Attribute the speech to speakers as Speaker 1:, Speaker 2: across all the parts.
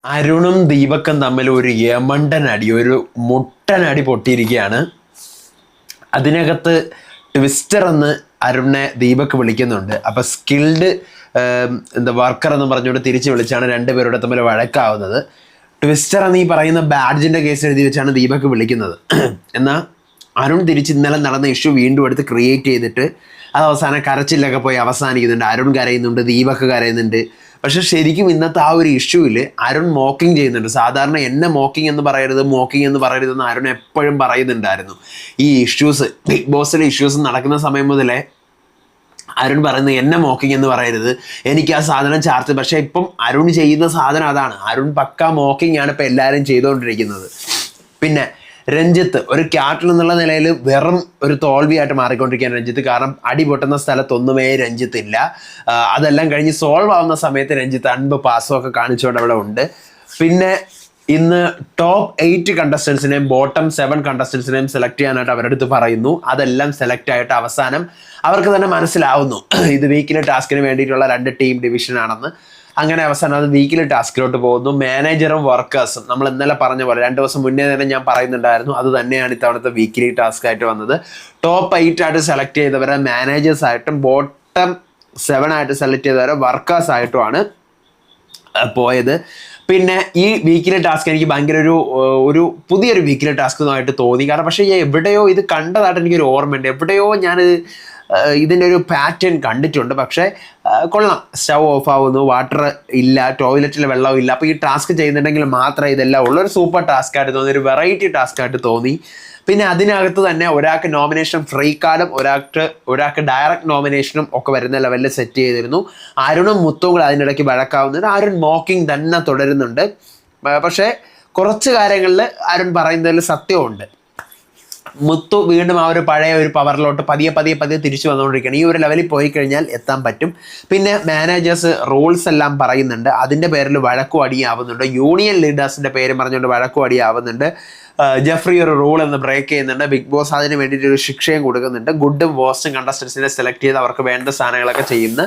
Speaker 1: അരുണും ദീപക്കും തമ്മിൽ ഒരു യമണ്ടനടി ഒരു മുട്ടനടി പൊട്ടിയിരിക്കുകയാണ്. അതിനകത്ത് ട്വിസ്റ്റർ എന്ന് അരുണിനെ ദീപക് വിളിക്കുന്നുണ്ട്. അപ്പം സ്കിൽഡ് വർക്കർ എന്ന് പറഞ്ഞുകൊണ്ട് തിരിച്ച് വിളിച്ചാണ് രണ്ടുപേരുടെ തമ്മിൽ വഴക്കാവുന്നത്. ട്വിസ്റ്റർ എന്ന് ഈ പറയുന്ന ബാഡ്ജിൻ്റെ കേസ് എഴുതി വെച്ചാണ് ദീപക് വിളിക്കുന്നത്. എന്നാൽ അരുൺ തിരിച്ച് ഇന്നലെ നടന്ന ഇഷ്യൂ വീണ്ടും എടുത്ത് ക്രിയേറ്റ് ചെയ്തിട്ട് അത് അവസാനം കരച്ചിലൊക്കെ പോയി അവസാനിക്കുന്നുണ്ട്. അരുൺ കരയുന്നുണ്ട്, ദീപക് കരയുന്നുണ്ട്. പക്ഷെ ശരിക്കും ഇന്നത്തെ ആ ഒരു ഇഷ്യൂവിൽ അരുൺ മോക്കിങ് ചെയ്യുന്നുണ്ട്. സാധാരണ എന്നെ മോക്കിങ് എന്ന് പറയരുതെന്ന് അരുൺ എപ്പോഴും പറയുന്നുണ്ടായിരുന്നു. ഈ ഇഷ്യൂസ് ബിഗ് ബോസിലെ ഇഷ്യൂസ് നടക്കുന്ന സമയം മുതലേ അരുൺ പറയുന്നത് എന്നെ മോക്കിങ് എന്ന് പറയരുത്, എനിക്ക് ആ സാധനം ചാർത്ത്. പക്ഷെ ഇപ്പം അരുൺ ചെയ്യുന്ന സാധനം അതാണ്. അരുൺ പക്ക മോക്കിങ് ആണ് ഇപ്പം എല്ലാവരും ചെയ്തുകൊണ്ടിരിക്കുന്നത്. പിന്നെ രഞ്ജിത്ത് ഒരു ക്യാപ്റ്റൻ എന്നുള്ള നിലയിൽ വെറും ഒരു തോൽവിയായിട്ട് മാറിക്കൊണ്ടിരിക്കുകയാണ് രഞ്ജിത്ത്. കാരണം അടി പൊട്ടുന്ന സ്ഥലത്തൊന്നുമേ രഞ്ജിത്ത് ഇല്ല. അതെല്ലാം കഴിഞ്ഞ് സോൾവ് ആവുന്ന സമയത്ത് രഞ്ജിത്ത് അൻപ് പാസും ഒക്കെ കാണിച്ചുകൊണ്ട് അവിടെ ഉണ്ട്. പിന്നെ ഇന്ന് ടോപ്പ് 8 കണ്ടസ്റ്റൻസിനെയും ബോട്ടം 7 കണ്ടസ്റ്റൻസിനെയും സെലക്ട് ചെയ്യാനായിട്ട് അവരുടെ അടുത്ത് പറയുന്നു. അതെല്ലാം സെലക്ട് ആയിട്ട് അവസാനം അവർക്ക് തന്നെ മനസ്സിലാവുന്നു ഇത് വീക്കിലെ ടാസ്കിന് വേണ്ടിയിട്ടുള്ള 2 ടീം ഡിവിഷൻ ആണെന്ന്. അങ്ങനെ അവസാനം അത് വീക്കിലെ ടാസ്കിലോട്ട് പോകുന്നു. മാനേജറും വർക്കേഴ്സും നമ്മൾ ഇന്നലെ പറഞ്ഞ പോലെ 2 ദിവസം മുന്നേ തന്നെ ഞാൻ പറയുന്നുണ്ടായിരുന്നു, അത് തന്നെയാണ് ഇത്തവണത്തെ വീക്കിലി ടാസ്ക് ആയിട്ട് വന്നത്. ടോപ്പ് 8 ആയിട്ട് സെലക്ട് ചെയ്തവരെ മാനേജേഴ്സ് ആയിട്ടും ബോട്ടം 7 ആയിട്ട് സെലക്ട് ചെയ്തവരെ വർക്കേഴ്സ് ആയിട്ടുമാണ് പോയത്. പിന്നെ ഈ വീക്കിലെ ടാസ്ക് എനിക്ക് ഭയങ്കര ഒരു പുതിയൊരു വീക്കിലെ ടാസ്ക് ആയിട്ട് തോന്നി. കാരണം പക്ഷേ എവിടെയോ ഇത് കണ്ടതായിട്ട് എനിക്കൊരു ഓർമ്മയുണ്ട്. എവിടെയോ ഞാൻ ഇതിൻ്റെ ഒരു പാറ്റേൺ കണ്ടിട്ടുണ്ട്. പക്ഷേ കൊള്ളാം. സ്റ്റൗ ഓഫ് ആവുന്നു, വാട്ടർ ഇല്ല, ടോയ്ലറ്റിൽ വെള്ളമില്ല. അപ്പോൾ ഈ ടാസ്ക് ചെയ്യുന്നുണ്ടെങ്കിൽ മാത്രമേ ഇതെല്ലാം ഉള്ളൊരു സൂപ്പർ ടാസ്ക് ആയിട്ട് തോന്നി, ഒരു വെറൈറ്റി ടാസ്ക് ആയിട്ട് തോന്നി. പിന്നെ അതിനകത്ത് തന്നെ ഒരാൾക്ക് നോമിനേഷൻ ഫ്രീ കാർഡും ഒരാൾക്ക് ഡയറക്റ്റ് നോമിനേഷനും ഒക്കെ വരുന്ന ലെവലിൽ സെറ്റ് ചെയ്തിരുന്നു. അരുണും മുത്തും കൂടെ അതിനിടയ്ക്ക് വഴക്കാവുന്നുണ്ട്. അരുൺ മോക്കിംഗ് തന്നെ തുടരുന്നുണ്ട്. പക്ഷേ കുറച്ച് കാര്യങ്ങളിൽ അരുൺ പറയുന്നതിൽ സത്യമുണ്ട്. മുത്തു വീണ്ടും ആ ഒരു പഴയ ഒരു പവറിലോട്ട് പതിയെ തിരിച്ചു വന്നുകൊണ്ടിരിക്കുകയാണ്. ഈ ഒരു ലെവലിൽ പോയി കഴിഞ്ഞാൽ എത്താൻ പറ്റും. പിന്നെ മാനേജേഴ്സ് റൂൾസ് എല്ലാം പറയുന്നുണ്ട്, അതിൻ്റെ പേരിൽ വഴക്കും അടിയാവുന്നുണ്ട്. യൂണിയൻ ലീഡേഴ്സിൻ്റെ പേര് പറഞ്ഞുകൊണ്ട് വഴക്കും അടിയാവുന്നുണ്ട്. ജെഫ്രി ഒരു റൂൾ എന്ന് ബ്രേക്ക് ചെയ്യുന്നുണ്ട്. ബിഗ് ബോസ് അതിന് വേണ്ടിയിട്ട് ഒരു ശിക്ഷയും കൊടുക്കുന്നുണ്ട്. ഗുഡും വേസ്റ്റും കണ്ടസ്റ്റൻസിനെ സെലക്ട് ചെയ്ത് അവർക്ക് വേണ്ട സാധനങ്ങളൊക്കെ ചെയ്യുന്ന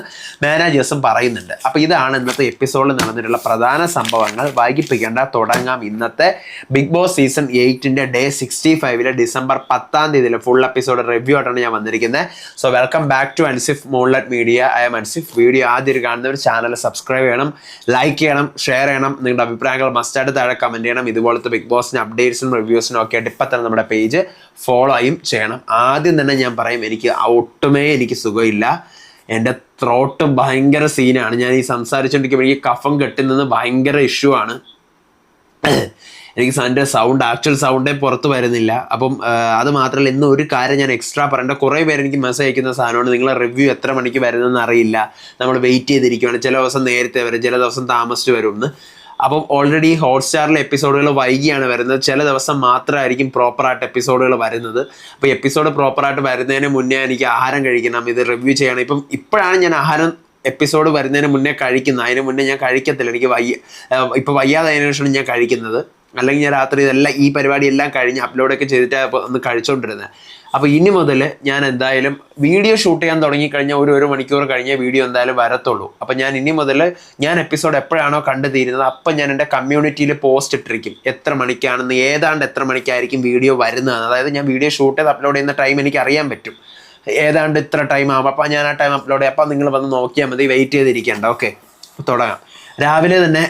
Speaker 1: മാനേജേഴ്സും പറയുന്നുണ്ട്. അപ്പോൾ ഇതാണ് ഇന്നത്തെ എപ്പിസോഡിൽ നടന്നിട്ടുള്ള പ്രധാന സംഭവങ്ങൾ. വൈകിപ്പിക്കേണ്ട, തുടങ്ങാം. ഇന്നത്തെ Bigg Boss season 8 day 65 December 10 full episode review ആയിട്ടാണ് ഞാൻ വന്നിരിക്കുന്നത്. So welcome back to Ansif moonlight media. I'm Ansif. Video ആദ്യം കാണുന്നവർ ചാനൽ സബ്സ്ക്രൈബ് ചെയ്യണം, ലൈക്ക് ചെയ്യണം, ഷെയർ ചെയ്യണം. നിങ്ങളുടെ അഭിപ്രായങ്ങൾ മസ്റ്റായിട്ട് താഴെ കമൻറ്റ് ചെയ്യണം. ഇതുപോലത്തെ ബിഗ് ബോസിൻ്റെ അപ്ഡേറ്റ്സും റിവ്യൂസിനും ഒക്കെ ആയിട്ട് ഇപ്പം തന്നെ നമ്മുടെ പേജ് ഫോളോയും ചെയ്യണം. ആദ്യം തന്നെ ഞാൻ പറയും, എനിക്ക് ഒട്ടുമേ സുഖമില്ല. എൻ്റെ ത്രോട്ട് ഭയങ്കര സീനാണ്. ഞാൻ ഈ സംസാരിച്ചുകൊണ്ടിരിക്കുമ്പോൾ എനിക്ക് കഫം കെട്ടുന്നത് ഭയങ്കര ഇഷ്യൂ ആണ്. എനിക്ക് എൻ്റെ ആക്ച്വൽ സൗണ്ടേ പുറത്ത് വരുന്നില്ല. അപ്പം അത് മാത്രമല്ല, ഇന്ന് ഒരു കാര്യം ഞാൻ എക്സ്ട്രാ പറയേണ്ട. കുറേ പേര് എനിക്ക് മെസ്സേജ് അയക്കുന്ന സാധനമാണ്, നിങ്ങളെ റിവ്യൂ എത്ര മണിക്ക് വരുന്നതെന്ന് അറിയില്ല, നമ്മൾ വെയിറ്റ് ചെയ്തിരിക്കുകയാണ്, ചില ദിവസം നേരത്തെ വരും, ചില ദിവസം താമസിച്ച് വരും എന്ന്. അപ്പം ഓൾറെഡി ഹോട്ട്സ്റ്റാറിലെ എപ്പിസോഡുകൾ വൈകിയാണ് വരുന്നത്. ചില ദിവസം മാത്രമായിരിക്കും പ്രോപ്പറായിട്ട് എപ്പിസോഡുകൾ വരുന്നത്. അപ്പോൾ എപ്പിസോഡ് പ്രോപ്പറായിട്ട് വരുന്നതിന് മുന്നേ എനിക്ക് ആഹാരം കഴിക്കണം, ഇത് റിവ്യൂ ചെയ്യണം. ഇപ്പോഴാണ് ഞാൻ ആഹാരം എപ്പിസോഡ് വരുന്നതിന് മുന്നേ കഴിക്കുന്നത്. അതിന് മുന്നേ ഞാൻ കഴിക്കത്തില്ല. എനിക്ക് ഇപ്പോൾ വയ്യാതായതിനു ശേഷമാണ് ഞാൻ കഴിക്കുന്നത്. അല്ലെങ്കിൽ ഞാൻ രാത്രി ഇതെല്ലാം ഈ പരിപാടിയെല്ലാം കഴിഞ്ഞ് അപ്ലോഡൊക്കെ ചെയ്തിട്ട് ഒന്ന് കഴിച്ചുകൊണ്ടിരുന്നത്. അപ്പോൾ ഇനി മുതൽ ഞാൻ എന്തായാലും വീഡിയോ ഷൂട്ട് ചെയ്യാൻ തുടങ്ങിക്കഴിഞ്ഞാൽ ഒരു മണിക്കൂർ കഴിഞ്ഞേ വീഡിയോ എന്തായാലും വരത്തുള്ളൂ. അപ്പോൾ ഞാൻ ഇനി മുതൽ ഞാൻ എപ്പിസോഡ് എപ്പോഴാണോ കണ്ടു തീരുന്നത് അപ്പം ഞാൻ എൻ്റെ കമ്മ്യൂണിറ്റിയിൽ പോസ്റ്റ് ഇട്ടിരിക്കും, എത്ര മണിക്കാണെന്ന്, ഏതാണ്ട് എത്ര മണിക്കായിരിക്കും വീഡിയോ വരുന്നതെന്ന്. അതായത് ഞാൻ വീഡിയോ ഷൂട്ട് ചെയ്ത് അപ്ലോഡ് ചെയ്യുന്ന ടൈം എനിക്ക് അറിയാൻ പറ്റും, ഏതാണ്ട് ഇത്ര ടൈം ആകും. അപ്പോൾ ഞാൻ ആ ടൈം അപ്ലോഡ് ചെയ്യാം. അപ്പോൾ നിങ്ങൾ വന്ന് നോക്കിയാൽ മതി, വെയിറ്റ് ചെയ്തിരിക്കേണ്ട. ഓക്കെ, തുടങ്ങാം. രാവിലെ തന്നെ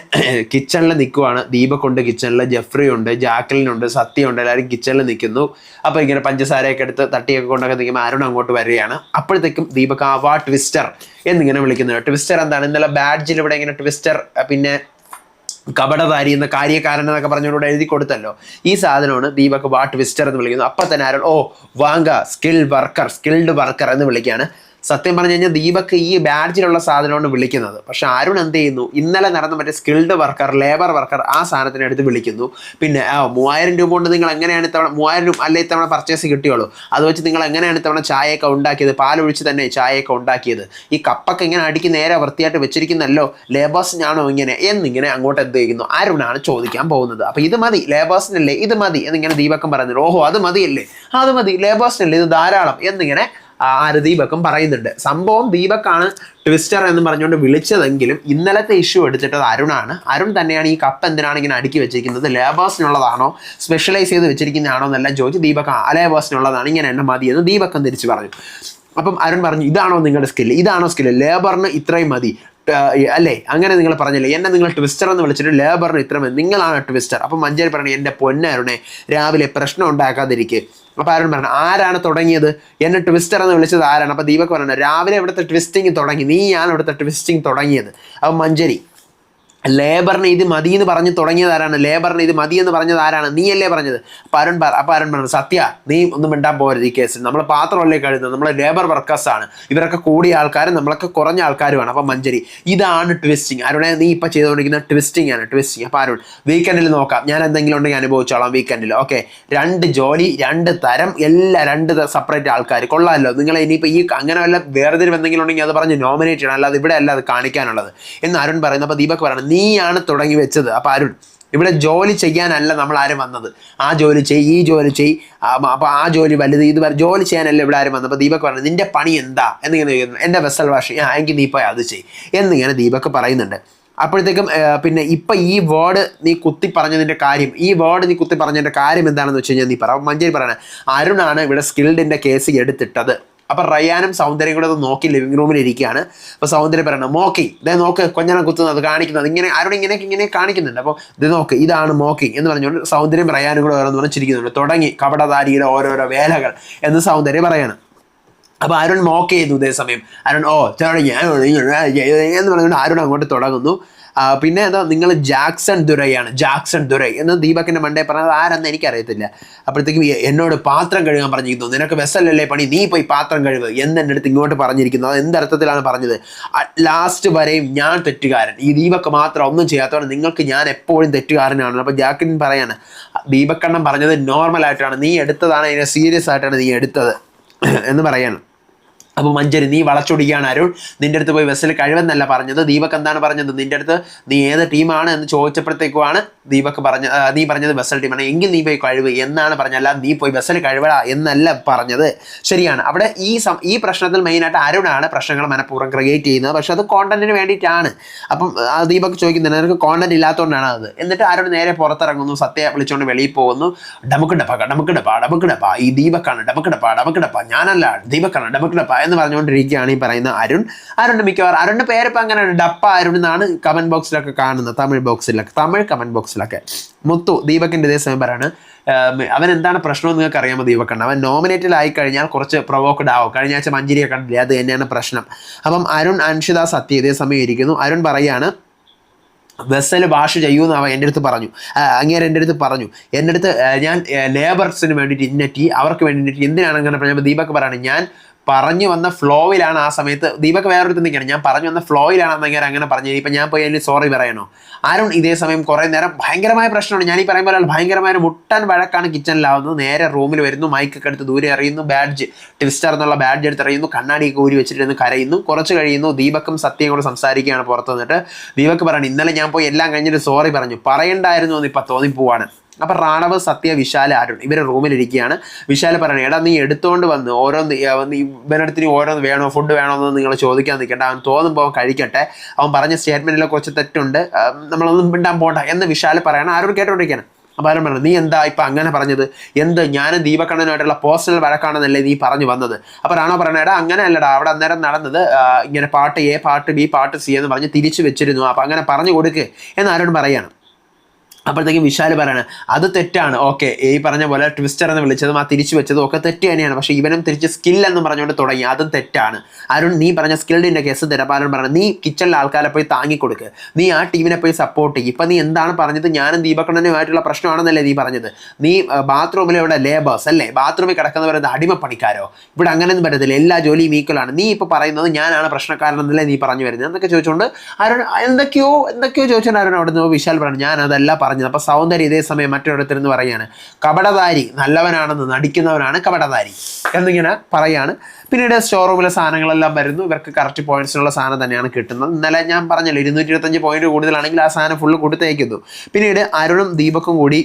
Speaker 1: കിച്ചണിൽ നിൽക്കുവാണ്. ദീപക്കുണ്ട് കിച്ചണിൽ, ജെഫ്രി ഉണ്ട്, ജാക്കലിനുണ്ട്, സത്യമുണ്ട്, എല്ലാവരും കിച്ചണിൽ നിൽക്കുന്നു. അപ്പോൾ ഇങ്ങനെ പഞ്ചസാരയൊക്കെ എടുത്ത് തട്ടിയൊക്കെ കൊണ്ടൊക്കെ നിൽക്കുമ്പോൾ അരുൺ അങ്ങോട്ട് വരികയാണ്. അപ്പോഴത്തേക്കും ദീപക് വാ ട്വിസ്റ്റർ എന്നിങ്ങനെ വിളിക്കുന്നത്. ട്വിസ്റ്റർ എന്താണ്? ഇന്നലെ ബാഡ്ജിൽ ഇവിടെ ഇങ്ങനെ ട്വിസ്റ്റർ, പിന്നെ കപടധാരി എന്ന കാര്യക്കാരൻ എന്നൊക്കെ പറഞ്ഞുകൊണ്ട് എഴുതി കൊടുത്തല്ലോ. ഈ സാധനമാണ് ദീപക് വാ ട്വിസ്റ്റർ എന്ന് വിളിക്കുന്നത്. അപ്പം തന്നെ അരുൺ വാങ്ക സ്കിൽഡ് വർക്കർ എന്ന് വിളിക്കുകയാണ്. സത്യം പറഞ്ഞു കഴിഞ്ഞാൽ ദീപക് ഈ ബാഡ്ജിലുള്ള സാധനമാണ് വിളിക്കുന്നത്. പക്ഷെ അരുൺ എന്ത് ചെയ്യുന്നു, ഇന്നലെ നടന്ന മറ്റേ സ്കിൽഡ് വർക്കർ, ലേബർ വർക്കർ, ആ സാധനത്തിനെ എടുത്ത് വിളിക്കുന്നു. പിന്നെ 3000 രൂപ കൊണ്ട് നിങ്ങൾ എങ്ങനെയാണ് ഇത്തവണ 3000 രൂപ അല്ല ഇത്തവണ പർച്ചേസ് കിട്ടിയോളൂ, അത് വെച്ച് നിങ്ങൾ എങ്ങനെയാണ് ഇത്തവണ ചായയൊക്കെ ഉണ്ടാക്കിയത്, പാലൊഴിച്ച് തന്നെ ചായയൊക്കെ ഉണ്ടാക്കിയത്, ഈ കപ്പൊക്കെ ഇങ്ങനെ അടുക്കി നേരെ വൃത്തിയായിട്ട് വെച്ചിരിക്കുന്നല്ലോ, ലേബേഴ്സിനാണോ എന്നിങ്ങനെ അങ്ങോട്ട് എന്ത് ചെയ്യുന്നു, അരുണാണ് ചോദിക്കാൻ പോകുന്നത്. അപ്പോൾ ഇത് മതി, ലേബേഴ്സിനല്ലേ ഇത് മതി എന്നിങ്ങനെ ദീപക്കം പറയുന്നത്. അത് മതിയല്ലേ, അത് മതി, ലേബേഴ്സിനല്ലേ ഇത് ധാരാളം എന്നിങ്ങനെ ദീപക്കും പറയുന്നുണ്ട്. സംഭവം ദീപക്കാണ് ട്വിസ്റ്റർ എന്ന് പറഞ്ഞുകൊണ്ട് വിളിച്ചതെങ്കിലും ഇന്നലത്തെ ഇഷ്യൂ എടുത്തിട്ടത് അരുണാണ്. അരുൺ തന്നെയാണ് ഈ കപ്പ് എന്തിനാണ് ഇങ്ങനെ അടുക്കി വെച്ചിരിക്കുന്നത്, ലേബേഴ്സിനുള്ളതാണോ സ്പെഷ്യലൈസ് ചെയ്ത് വെച്ചിരിക്കുന്നതാണോ എന്നെല്ലാം ചോദിച്ച് ദീപക് ലേബേഴ്സിനുള്ളതാണ്, ഇങ്ങനെ എന്നെ മതിയെന്ന് ദീപക്കം തിരിച്ച് പറഞ്ഞു. അപ്പം അരുൺ പറഞ്ഞു, ഇതാണോ നിങ്ങളുടെ സ്കില്ല്, ഇതാണോ സ്കില്ല്, ലേബറിന് ഇത്രയും മതി അല്ലേ, അങ്ങനെ നിങ്ങൾ പറഞ്ഞില്ലേ, എന്നെ നിങ്ങൾ ട്വിസ്റ്റർ എന്ന് വിളിച്ചിട്ട് ലേബറിന് ഇത്ര മതി, നിങ്ങളാണ് ട്വിസ്റ്റർ. അപ്പം മഞ്ചേരി പറഞ്ഞു, എൻ്റെ പൊന്നരുണെ രാവിലെ പ്രശ്നം ഉണ്ടാക്കാതിരിക്കുക. അപ്പോൾ അരുൺ പറഞ്ഞു, ആരാണ് തുടങ്ങിയത്, എന്നെ ട്വിസ്റ്റർ എന്ന് വിളിച്ചത് ആരാണ്? അപ്പോൾ ദീപക് പറഞ്ഞു, രാവിലെ ഇവിടുത്തെ ട്വിസ്റ്റിങ് തുടങ്ങി, നീയാണ് ഇവിടുത്തെ ട്വിസ്റ്റിങ് തുടങ്ങിയത്. അപ്പം മഞ്ചേരി, ലേബറിന് ഇത് മതി എന്ന് പറഞ്ഞ് തുടങ്ങിയത് ആരാണ്, ലേബറിന് ഇത് മതി എന്ന് പറഞ്ഞത് ആരാണ്, നീയല്ലേ പറഞ്ഞത്. അപ്പോൾ അരുൺ പറഞ്ഞു, സത്യ നീ ഒന്നും മിണ്ടാൻ പോകരുത് ഈ കേസിൽ, നമ്മൾ പാത്രമല്ലേ കഴുകുന്നത്, നമ്മൾ ലേബർ വർക്കേഴ്സാണ്, ഇവരൊക്കെ കൂടിയ ആൾക്കാരും നമ്മളൊക്കെ കുറഞ്ഞ ആൾക്കാരുമാണ്. അപ്പം മഞ്ചേരി, ഇതാണ് ട്വിസ്റ്റിങ്, അരുണെ നീ ഇപ്പം ചെയ്തുകൊണ്ടിരിക്കുന്ന ട്വിസ്റ്റിംഗ് ആണ്, ട്വിസ്റ്റിംഗ്. അപ്പോൾ അരുൺ, വീക്കെൻഡിൽ നോക്കാം, ഞാൻ എന്തെങ്കിലും ഉണ്ടെങ്കിൽ അനുഭവിച്ചോളാം വീക്കെൻഡിൽ, ഓക്കെ. 2 ജോലി 2 തരം, എല്ലാ 2 സെപ്പറേറ്റ് ആൾക്കാർ, കൊള്ളാമല്ലോ. നിങ്ങൾ ഇനിയിപ്പോൾ ഈ അങ്ങനെ വല്ല വേർതിരിവ് എന്തെങ്കിലും ഉണ്ടെങ്കിൽ അത് പറഞ്ഞ് നോമിനേറ്റ് ചെയ്യണം, അല്ലാതെ ഇവിടെ അല്ല അത് കാണിക്കാനുള്ളത് എന്ന് അരുൺ പറയുന്നു. അപ്പോൾ ദീപക് പറയണം, നീയാണ് തുടങ്ങി വെച്ചത്. അപ്പോൾ അരുൺ, ഇവിടെ ജോലി ചെയ്യാനല്ല നമ്മൾ ആരും വന്നത്, ആ ജോലി ചെയ്, ഈ ജോലി ചെയ്, അപ്പോൾ ആ ജോലി വലുത്, ഇത് ജോലി ചെയ്യാനല്ല ഇവിടെ ആരും വന്നത്. അപ്പോൾ ദീപക് പറഞ്ഞു, നിന്റെ പണി എന്താ എന്നിങ്ങനെ ചോദിക്കുന്നു. എൻ്റെ വെസൽ വാഷ്, എങ്കിൽ നീ പോയി അത് ചെയ് എന്നിങ്ങനെ ദീപക് പറയുന്നുണ്ട്. അപ്പോഴത്തേക്കും പിന്നെ ഇപ്പം ഈ വേർഡ് നീ കുത്തി പറഞ്ഞതിൻ്റെ കാര്യം, ഈ വേർഡ് നീ കുത്തി പറഞ്ഞതിൻ്റെ കാര്യം എന്താണെന്ന് വെച്ച് കഴിഞ്ഞാൽ നീ പറ. മഞ്ചേരി പറയണേ, അരുണാണ് ഇവിടെ സ്കിൽഡിൻ്റെ കേസ് എടുത്തിട്ടത്. അപ്പം റയാനും സൗന്ദര്യം കൂടെ അത് നോക്കി ലിവിംഗ് റൂമിൽ ഇരിക്കുകയാണ്. അപ്പോൾ സൗന്ദര്യം പറയണം, മോക്കിങ്, ഇതേ നോക്ക് കൊഞ്ഞണം കുത്തുന്നത് കാണിക്കുന്നത്, ഇങ്ങനെ ആരോട് ഇങ്ങനെ കാണിക്കുന്നുണ്ട്. അപ്പോൾ ഇത് നോക്ക്, ഇതാണ് മോക്കിങ് എന്ന് പറഞ്ഞുകൊണ്ട് സൗന്ദര്യം റയാനും കൂടെ ഓരോന്ന് പറഞ്ഞ് ചിരിക്കുന്നുണ്ട്. തുടങ്ങി കപടധാരിയുടെ ഓരോരോ വേലകൾ എന്ന് സൗന്ദര്യം പറയണം. അപ്പോൾ അരുൺ മോക്ക് ചെയ്തു. ഇതേ സമയം അരുൺ തുടങ്ങി എന്ന് പറഞ്ഞുകൊണ്ട് അരുൺ അങ്ങോട്ട് തുടങ്ങുന്നു. പിന്നെ എന്താ, നിങ്ങൾ ജാക്സൺ ദുരൈ എന്ന് ദീപകിൻ്റെ മണ്ടേ പറഞ്ഞത് ആരെന്ന് എനിക്കറിയത്തില്ല. അപ്പോഴത്തേക്കും എന്നോട് പാത്രം കഴുകാൻ പറഞ്ഞിരിക്കുന്നു, നിനക്ക് വെസലല്ലേ പണി, നീ പോയി പാത്രം കഴുകുക എന്ന് എൻ്റെ അടുത്ത് ഇങ്ങോട്ട് പറഞ്ഞിരിക്കുന്നു. അത് എന്തർത്ഥത്തിലാണ് പറഞ്ഞത്? ലാസ്റ്റ് വരെയും ഞാൻ തെറ്റുകാരൻ, ഈ ദീപക് മാത്രം ഒന്നും ചെയ്യാത്തതുകൊണ്ട് നിങ്ങൾക്ക് ഞാൻ എപ്പോഴും തെറ്റുകാരനാണ്. അപ്പോൾ ജാക്കിൻ പറയാണ്, ദീപക്കണ്ണൻ പറഞ്ഞത് നോർമലായിട്ടാണ്, നീ എടുത്തതാണ്, അതിനെ സീരിയസ് ആയിട്ടാണ് നീ എടുത്തത് എന്ന് പറയാണ്. അപ്പോൾ മഞ്ചേരി, നീ വളച്ചൊടിക്കുകയാണ് അരുൺ, നിൻ്റെ അടുത്ത് പോയി വെസൽ കഴിവെന്നല്ല പറഞ്ഞത്. ദീപക് എന്താണ് പറഞ്ഞത്, നിൻ്റെ അടുത്ത് നീ ഏത് ടീമാണ് എന്ന് ചോദിച്ചപ്പോഴത്തേക്കുമാണ് ദീപക് നീ പറഞ്ഞത് വെസൽ ടീമാണ്, എങ്കിൽ നീ പോയി കഴിവ് എന്നാണ് പറഞ്ഞത്, അല്ല നീ പോയി വെസൽ കഴിവടാ എന്നല്ല പറഞ്ഞത്. ശരിയാണ്, അവിടെ ഈ പ്രശ്നത്തിൽ മെയിനായിട്ട് അരുണാണ് പ്രശ്നങ്ങൾ മനഃപൂർവ്വം ക്രിയേറ്റ് ചെയ്യുന്നത്. പക്ഷെ അത് കോണ്ടന്റിന് വേണ്ടിയിട്ടാണ്. അപ്പം ദീപക് ചോദിക്കുന്നത്, നിനക്ക് കോണ്ടന്റ് ഇല്ലാത്തതുകൊണ്ടാണ് അത്. എന്നിട്ട് അരുൺ നേരെ പുറത്തിറങ്ങുന്നു, സത്യ വിളിച്ചുകൊണ്ട് വെളിയിൽ പോകുന്നു. ഡമക്കിടപ്പ, ഈ ദീപക്കാണ് ഡമക്കിടപ്പ, ഞാനല്ല ദീപക്കാണ് ഡമക്കിടപ്പ എന്ന് പറഞ്ഞുകൊണ്ടിരിക്കുകയാണ് ഈ പറയുന്ന അരുണിന്റെ മിക്കവാറും അരുണിന്റെ പേരിപ്പോൾ അങ്ങനെ ഡപ്പ അരുൺ എന്നാണ് കമന്റ് ബോക്സിലൊക്കെ കാണുന്നത്, തമിഴ് കമന്റ് ബോക്സിലൊക്കെ. മുത്തു ദീപകിന്റെ ഇതേ സമയം പറയാണ്, അവൻ എന്താണ് പ്രശ്നം നിങ്ങൾക്ക് അറിയാമോ ദീപകണ്ണൻ, അവൻ നോമിനേറ്റഡ് ആയി കഴിഞ്ഞാൽ കുറച്ച് പ്രൊവോക്ഡ് ആവും. കഴിഞ്ഞ ആഴ്ച മഞ്ചേരിയെ കണ്ടില്ലേ, അത് തന്നെയാണ് പ്രശ്നം. അപ്പം അരുൺ, അൻഷിത, സത്യ ഇതേ സമയം ഇരിക്കുന്നു. അരുൺ പറയാണ്, വെസൽ വാഷ് ചെയ്യുമെന്ന് അവൻ എൻ്റെ അടുത്ത് പറഞ്ഞു, അങ്ങേരെ എൻ്റെ അടുത്ത് പറഞ്ഞു, എൻ്റെ അടുത്ത് ഞാൻ ലേബേഴ്സിന് വേണ്ടിയിട്ട് ഇന്നറ്റി, അവർക്ക് വേണ്ടിയിട്ട് എന്തിനാണ് അങ്ങനെ പറഞ്ഞപ്പോൾ ദീപക് പറയാണ്, ഞാൻ പറഞ്ഞു വന്ന ഫ്ലോയിലാണ് ആ സമയത്ത്. ദീപക് വേറൊരു നിൽക്കുകയാണ്, ഞാൻ പറഞ്ഞു വന്ന ഫ്ലോയിലാണ് അങ്ങനെ അങ്ങനെ പറഞ്ഞത്, ഇപ്പം ഞാൻ പോയി അതിന് സോറി പറയണോ? അരുൺ ഇതേ സമയം കുറേ നേരം ഭയങ്കരമായ പ്രശ്നമാണ്, ഞാൻ ഈ പറയുമ്പോൾ ഭയങ്കരമായ മുട്ടൻ വഴക്കാണ് കിച്ചണിലാവുന്നത്. നേരെ റൂമിൽ വരുന്നു, മൈക്കൊക്കെ എടുത്ത് ദൂരെ എറിയുന്നു, ബാഡ്ജ് ട്വിസ്റ്റർ എന്നുള്ള ബാഡ്ജ് എടുത്ത് എറിയുന്നു, കണ്ണാടിയൊക്കെ ഊരി വെച്ചിട്ട് കരയുന്നു. കുറച്ച് കഴിയുന്നു, ദീപക്കും സത്യം കൂടെ സംസാരിക്കുകയാണ് പുറത്ത് നിന്നിട്ട്. ദീപക് പറയണം, ഇന്നലെ ഞാൻ പോയി എല്ലാം കഴിഞ്ഞിട്ട് സോറി പറഞ്ഞു, പറയണ്ടായിരുന്നു എന്ന് ഇപ്പം തോന്നിപ്പോവാണ്. അപ്പം റാണവ്, സത്യ, വിശാൽ, അരുൺ ഇവർ റൂമിലിരിക്കുകയാണ്. വിശാൽ പറയണേ, എടാ നീ എടുത്തുകൊണ്ട് വന്ന് ഓരോന്ന് ഇവനടുത്തിന് ഓരോന്ന് വേണോ, ഫുഡ് വേണോ എന്ന് നിങ്ങൾ ചോദിക്കാൻ നിൽക്കട്ടെ, അവൻ തോന്നുമ്പോൾ അവൻ കഴിക്കട്ടെ, അവൻ പറഞ്ഞ സ്റ്റേറ്റ്മെൻറ്റിൽ കുറച്ച് തെറ്റുണ്ട്, നമ്മളൊന്നും മിണ്ടാൻ പോകണ്ട എന്ന് വിശാൽ പറയണം. അരുൺ കേട്ടോണ്ടിരിക്കുകയാണ്. അപ്പോൾ അരുൺ പറഞ്ഞു, നീ എന്താ ഇപ്പം അങ്ങനെ പറഞ്ഞത്, ഞാനും ദീപകണ്ണനുമായിട്ടുള്ള പേഴ്സണൽ വഴക്കാണെന്നല്ലേ നീ പറഞ്ഞു വന്നത്? അപ്പോൾ റാണോ പറയണേ, എടാ അങ്ങനെ അല്ലടാ, അവിടെ അന്നേരം നടന്നത് ഇങ്ങനെ part A, part B, part C എന്ന് പറഞ്ഞ് തിരിച്ചു വെച്ചിരുന്നു, അപ്പം അങ്ങനെ പറഞ്ഞു കൊടുക്ക് എന്ന് അരുൺ പറയാണ്. അപ്പോഴത്തേക്കും വിശാൽ പറയണം, അത് തെറ്റാണ്, ഓക്കെ, ഈ പറഞ്ഞ പോലെ ട്വിസ്റ്റർ എന്ന് വിളിച്ചതും ആ തിരിച്ചു വെച്ചതും ഒക്കെ തെറ്റ് തന്നെയാണ്, പക്ഷേ ഇവനും തിരിച്ച് സ്കില്ലെന്ന് പറഞ്ഞുകൊണ്ട് തുടങ്ങി, അതും തെറ്റാണ്. അരുൺ, നീ പറഞ്ഞ സ്കിൽഡിൻ്റെ കേസ് തരാം. അപ്പോൾ അരുൺ പറഞ്ഞു, നീ കിച്ചണിലെ ആൾക്കാരെ പോയി താങ്ങിക്കൊടുക്കുക, നീ ആ ടീമിനെ പോയി സപ്പോർട്ട് ചെയ്യും. ഇപ്പം നീ എന്താണ് പറഞ്ഞത്, ഞാനും ദീപകണ്ണനുമായിട്ടുള്ള പ്രശ്നമാണെന്നല്ലേ നീ പറഞ്ഞത്? നീ ബാത്റൂമിൽ ഇവിടെ ലേബേഴ്സ് അല്ലേ, ബാത്റൂമിൽ കിടക്കുന്നവരത് അടിമപ്പണിക്കാരോ? ഇവിടെ അങ്ങനെയൊന്നും പറ്റത്തില്ല, എല്ലാ ജോലിയും ഈക്വലാണ്. നീ ഇപ്പോൾ പറയുന്നത് ഞാനാണ് പ്രശ്നക്കാരനെന്നല്ലേ നീ പറഞ്ഞു വരുന്നത് എന്നൊക്കെ ചോദിച്ചുകൊണ്ട് അരുൺ എന്തൊക്കെയോ ചോദിച്ചുകൊണ്ട് അരുൺ അവിടെ നിന്ന് വിശാൽ പറഞ്ഞു, ഞാൻ അതെല്ലാം പറഞ്ഞത്. അപ്പോൾ സൗന്ദര്യം ഇതേ സമയം മറ്റൊരിടത്തിരുന്ന് പറയാണ്, കപടധാരി നല്ലവനാണെന്ന് നടിക്കുന്നവനാണ് കപടധാരി എന്നിങ്ങനെ പറയാണ്. പിന്നീട് സ്റ്റോർ റൂമിലെ സാധനങ്ങളെല്ലാം വരുന്നു, ഇവർക്ക് കറക്റ്റ് പോയിന്റ്സിനുള്ള സാധനം തന്നെയാണ് കിട്ടുന്നത്. ഇന്നലെ ഞാൻ പറഞ്ഞല്ലോ 225 പോയിന്റ് കൂടുതലാണെങ്കിൽ ആ സാധനം ഫുള്ള് കൊടുത്തേക്കുന്നു. പിന്നീട് അരുണും ദീപക്കും കൂടി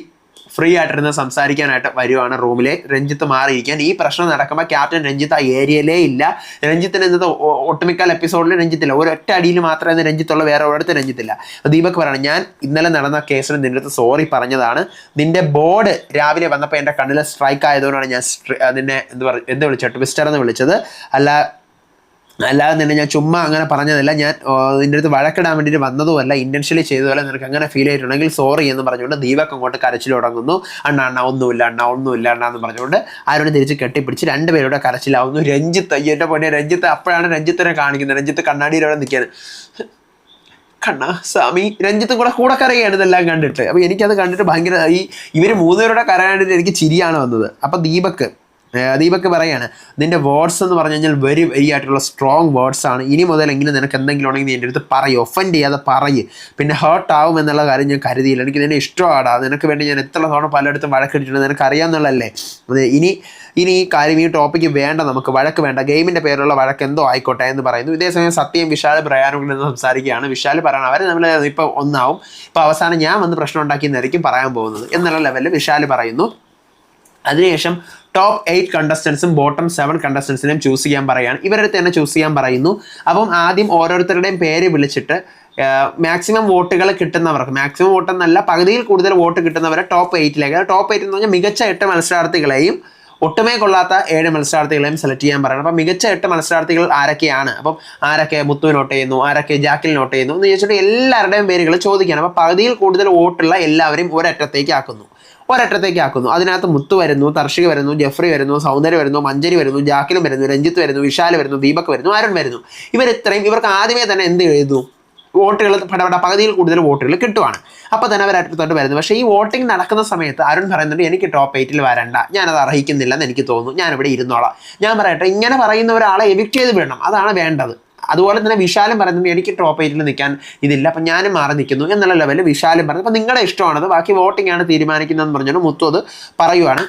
Speaker 1: ഫ്രീ ആയിട്ടിരുന്ന് സംസാരിക്കാനായിട്ട് വരുവാണ് റൂമിലെ. രഞ്ജിത്ത് മാറിയിരിക്കാൻ. ഈ പ്രശ്നം നടക്കുമ്പോൾ ക്യാപ്റ്റൻ രഞ്ജിത്ത് ആ ഏരിയയിലേ ഇല്ല. രഞ്ജിത്തിന് ഇന്നത്തെ ഒട്ടുമിക്കൽ എപ്പിസോഡിൽ രഞ്ജിത്തില്ല. ഒരൊറ്റ അടിയിൽ മാത്രമേ രഞ്ജിത്തുള്ള, വേറെ ഒരിടത്ത് രഞ്ജിത്തില്ല. ദീപക് പറയണം, ഞാൻ ഇന്നലെ നടന്ന കേസിന് നിന്റെ അടുത്ത് സോറി പറഞ്ഞതാണ്. നിന്റെ ബോർഡ് രാവിലെ വന്നപ്പോൾ എൻ്റെ കണ്ണിൽ സ്ട്രൈക്ക് ആയതുകൊണ്ടാണ് ഞാൻ നിന്നെ എന്ത് വിളിച്ചത്, ട്വിസ്റ്റർ എന്ന് വിളിച്ചത്. അല്ലാതെ നിന്നെ ഞാൻ ചുമ്മാ അങ്ങനെ പറഞ്ഞതല്ല. ഞാൻ നിൻ്റെ അടുത്ത് വഴക്കിടാൻ വേണ്ടിയിട്ട് വന്നതുമല്ല, ഇൻറ്റൻഷ്യലി ചെയ്തതല്ല. നിനക്ക് അങ്ങനെ ഫീൽ ചെയ്തിട്ടുണ്ടെങ്കിൽ സോറി എന്ന് പറഞ്ഞുകൊണ്ട് ദീപക് അങ്ങോട്ട് കരച്ചിൽ തുടങ്ങുന്നു. അണ്ണ ഒന്നുമില്ല എന്ന് പറഞ്ഞുകൊണ്ട് ആരോട് തിരിച്ച് കെട്ടിപ്പിടിച്ച് രണ്ടുപേരുടെ കരച്ചിലാവുന്നു. രഞ്ജിത്ത്, എൻ്റെ പൊന്നെ രഞ്ജിത്ത്, അപ്പോഴാണ് രഞ്ജിത്തിനെ കാണിക്കുന്നത്. രഞ്ജിത്ത് കണ്ണാടിയിലൂടെ നിൽക്കാൻ കണ്ണാ സ്വാമി, രഞ്ജിത്തും കൂടെ കരയാണ് ഇതെല്ലാം കണ്ടിട്ട്. അപ്പോൾ എനിക്കത് കണ്ടിട്ട് ഭയങ്കര ഇവർ മൂന്നുപേരുടെ കരയാണ്ടിട്ട് എനിക്ക് ചിരിയാണ് വന്നത്. അപ്പോൾ ദീപക് പറയാണ്, നിന്റെ വേർഡ്സ് എന്ന് പറഞ്ഞു കഴിഞ്ഞാൽ വെരി ആയിട്ടുള്ള സ്ട്രോങ് വേർഡ്സ് ആണ്. ഇനി മുതലെങ്കിലും നിനക്ക് എന്തെങ്കിലും ഉണ്ടെങ്കിൽ നീ എൻ്റെ അടുത്ത് പറയും, ഒഫൻഡ് ചെയ്യാതെ പറയ്. പിന്നെ ഹേർട്ട് ആവും എന്നുള്ള കാര്യം ഞാൻ കരുതിയില്ല. എനിക്ക് നിന്നെ ഇഷ്ടമാടാ, നിനക്ക് വേണ്ടി ഞാൻ എത്ര തവണ പലയിടത്തും വഴക്കിട്ടിട്ടുണ്ട്, നിനക്ക് അറിയാമെന്നുള്ളതല്ലേ. ഇനി ഈ കാര്യം, ഈ ടോപ്പിക്ക് വേണ്ട, നമുക്ക് വഴക്ക് വേണ്ട, ഗെയിമിൻ്റെ പേരുള്ള വഴക്ക് എന്തോ ആയിക്കോട്ടെ എന്ന് പറയുന്നു. ഇതേസമയം സത്യം വിശാൽ ബ്രയാനും കൂടി നിന്ന് സംസാരിക്കുകയാണ്. വിശാൽ പറയണം, അവർ നമ്മൾ ഇപ്പോൾ ഒന്നാവും, ഇപ്പോൾ അവസാനം ഞാൻ വന്ന് പ്രശ്നം ഉണ്ടാക്കിയെന്നായിരിക്കും പറയാൻ പോകുന്നത് എന്നുള്ള ലെവലിൽ വിശാൽ പറയുന്നു. അതിനുശേഷം ടോപ്പ് 8 കണ്ടസ്റ്റൻസും ബോട്ടം 7 കണ്ടസ്റ്റൻസിനെയും ചൂസ് ചെയ്യാൻ പറയുകയാണ്. ഇവരുടെ തന്നെ ചൂസ് ചെയ്യാൻ പറയുന്നു. അപ്പം ആദ്യം ഓരോരുത്തരുടെയും പേര് വിളിച്ചിട്ട് മാക്സിമം വോട്ടുകൾ കിട്ടുന്നവർക്ക്, മാക്സിമം വോട്ട് എന്നല്ല, പകുതിയിൽ കൂടുതൽ വോട്ട് കിട്ടുന്നവരെ ടോപ്പ് 8ലേക്ക്, ടോപ്പ് 8 എന്ന് പറഞ്ഞാൽ മികച്ച 8 മത്സരാർത്ഥികളെയും ഒട്ടുമേ കൊള്ളാത്ത 7 മത്സരാർത്ഥികളെയും സെലക്ട് ചെയ്യാൻ പറയണം. അപ്പം മികച്ച 8 മത്സരാർത്ഥികൾ ആരൊക്കെയാണ്, അപ്പം ആരൊക്കെ മുത്തു നോട്ട് ചെയ്യുന്നു, ആരൊക്കെ ജാക്കിൽ നോട്ട് ചെയ്യുന്നു എന്ന് ചോദിച്ചിട്ട് എല്ലാവരുടെയും പേരുകൾ ചോദിക്കുകയാണ്. അപ്പം പകുതിയിൽ കൂടുതൽ വോട്ടുള്ള എല്ലാവരെയും ഒരറ്റത്തേക്ക് ആക്കുന്നു. അതിനകത്ത് മുത്തു വരുന്നു, തർഷിക വരുന്നു, ജെഫ്രി വരുന്നു, സൗന്ദര്യ വരുന്നു, മഞ്ജരി വരുന്നു, ജാക്കിലും വരുന്നു, രഞ്ജിത്ത് വരുന്നു, വിശാൽ വരുന്നു, ദീപക് വരുന്നു, അരുൺ വരുന്നു. ഇവർക്ക് ആദ്യമേ തന്നെ എന്ത് എഴുതുന്നു, വോട്ടുകൾ പകുതിയിൽ കൂടുതൽ വോട്ടുകൾ കിട്ടുവാണ്. അപ്പോൾ തന്നെ അവർ അടുത്തോട്ട് വരുന്നു. പക്ഷേ ഈ വോട്ടിംഗ് നടക്കുന്ന സമയത്ത് അരുൺ പറയുന്നുണ്ട്, എനിക്ക് ടോപ്പ് 8ൽ വരണ്ട, ഞാനത് അർഹിക്കുന്നില്ലെന്ന് എനിക്ക് തോന്നുന്നു, ഞാനിവിടെ ഇരുന്നോളാം. ഞാൻ പറയട്ടെ, ഇങ്ങനെ പറയുന്ന ഒരാളെ എവിക്റ്റ് ചെയ്ത് വിടണം, അതാണ് വേണ്ടത്. അതുപോലെ തന്നെ വിശാലും പറയുന്നുണ്ട്, എനിക്ക് ടോപ്പ് 8ൽ നിൽക്കാൻ ഇതില്ല, അപ്പം ഞാനും മാറി നിൽക്കുന്നു എന്നുള്ള ലെവലിൽ വിശാലും പറഞ്ഞു. അപ്പം നിങ്ങളുടെ ഇഷ്ടമാണത്, ബാക്കി വോട്ടിംഗ് ആണ് തീരുമാനിക്കുന്നതെന്ന് പറഞ്ഞുകൊണ്ട് മുത്തു അത് പറയുവാണ്.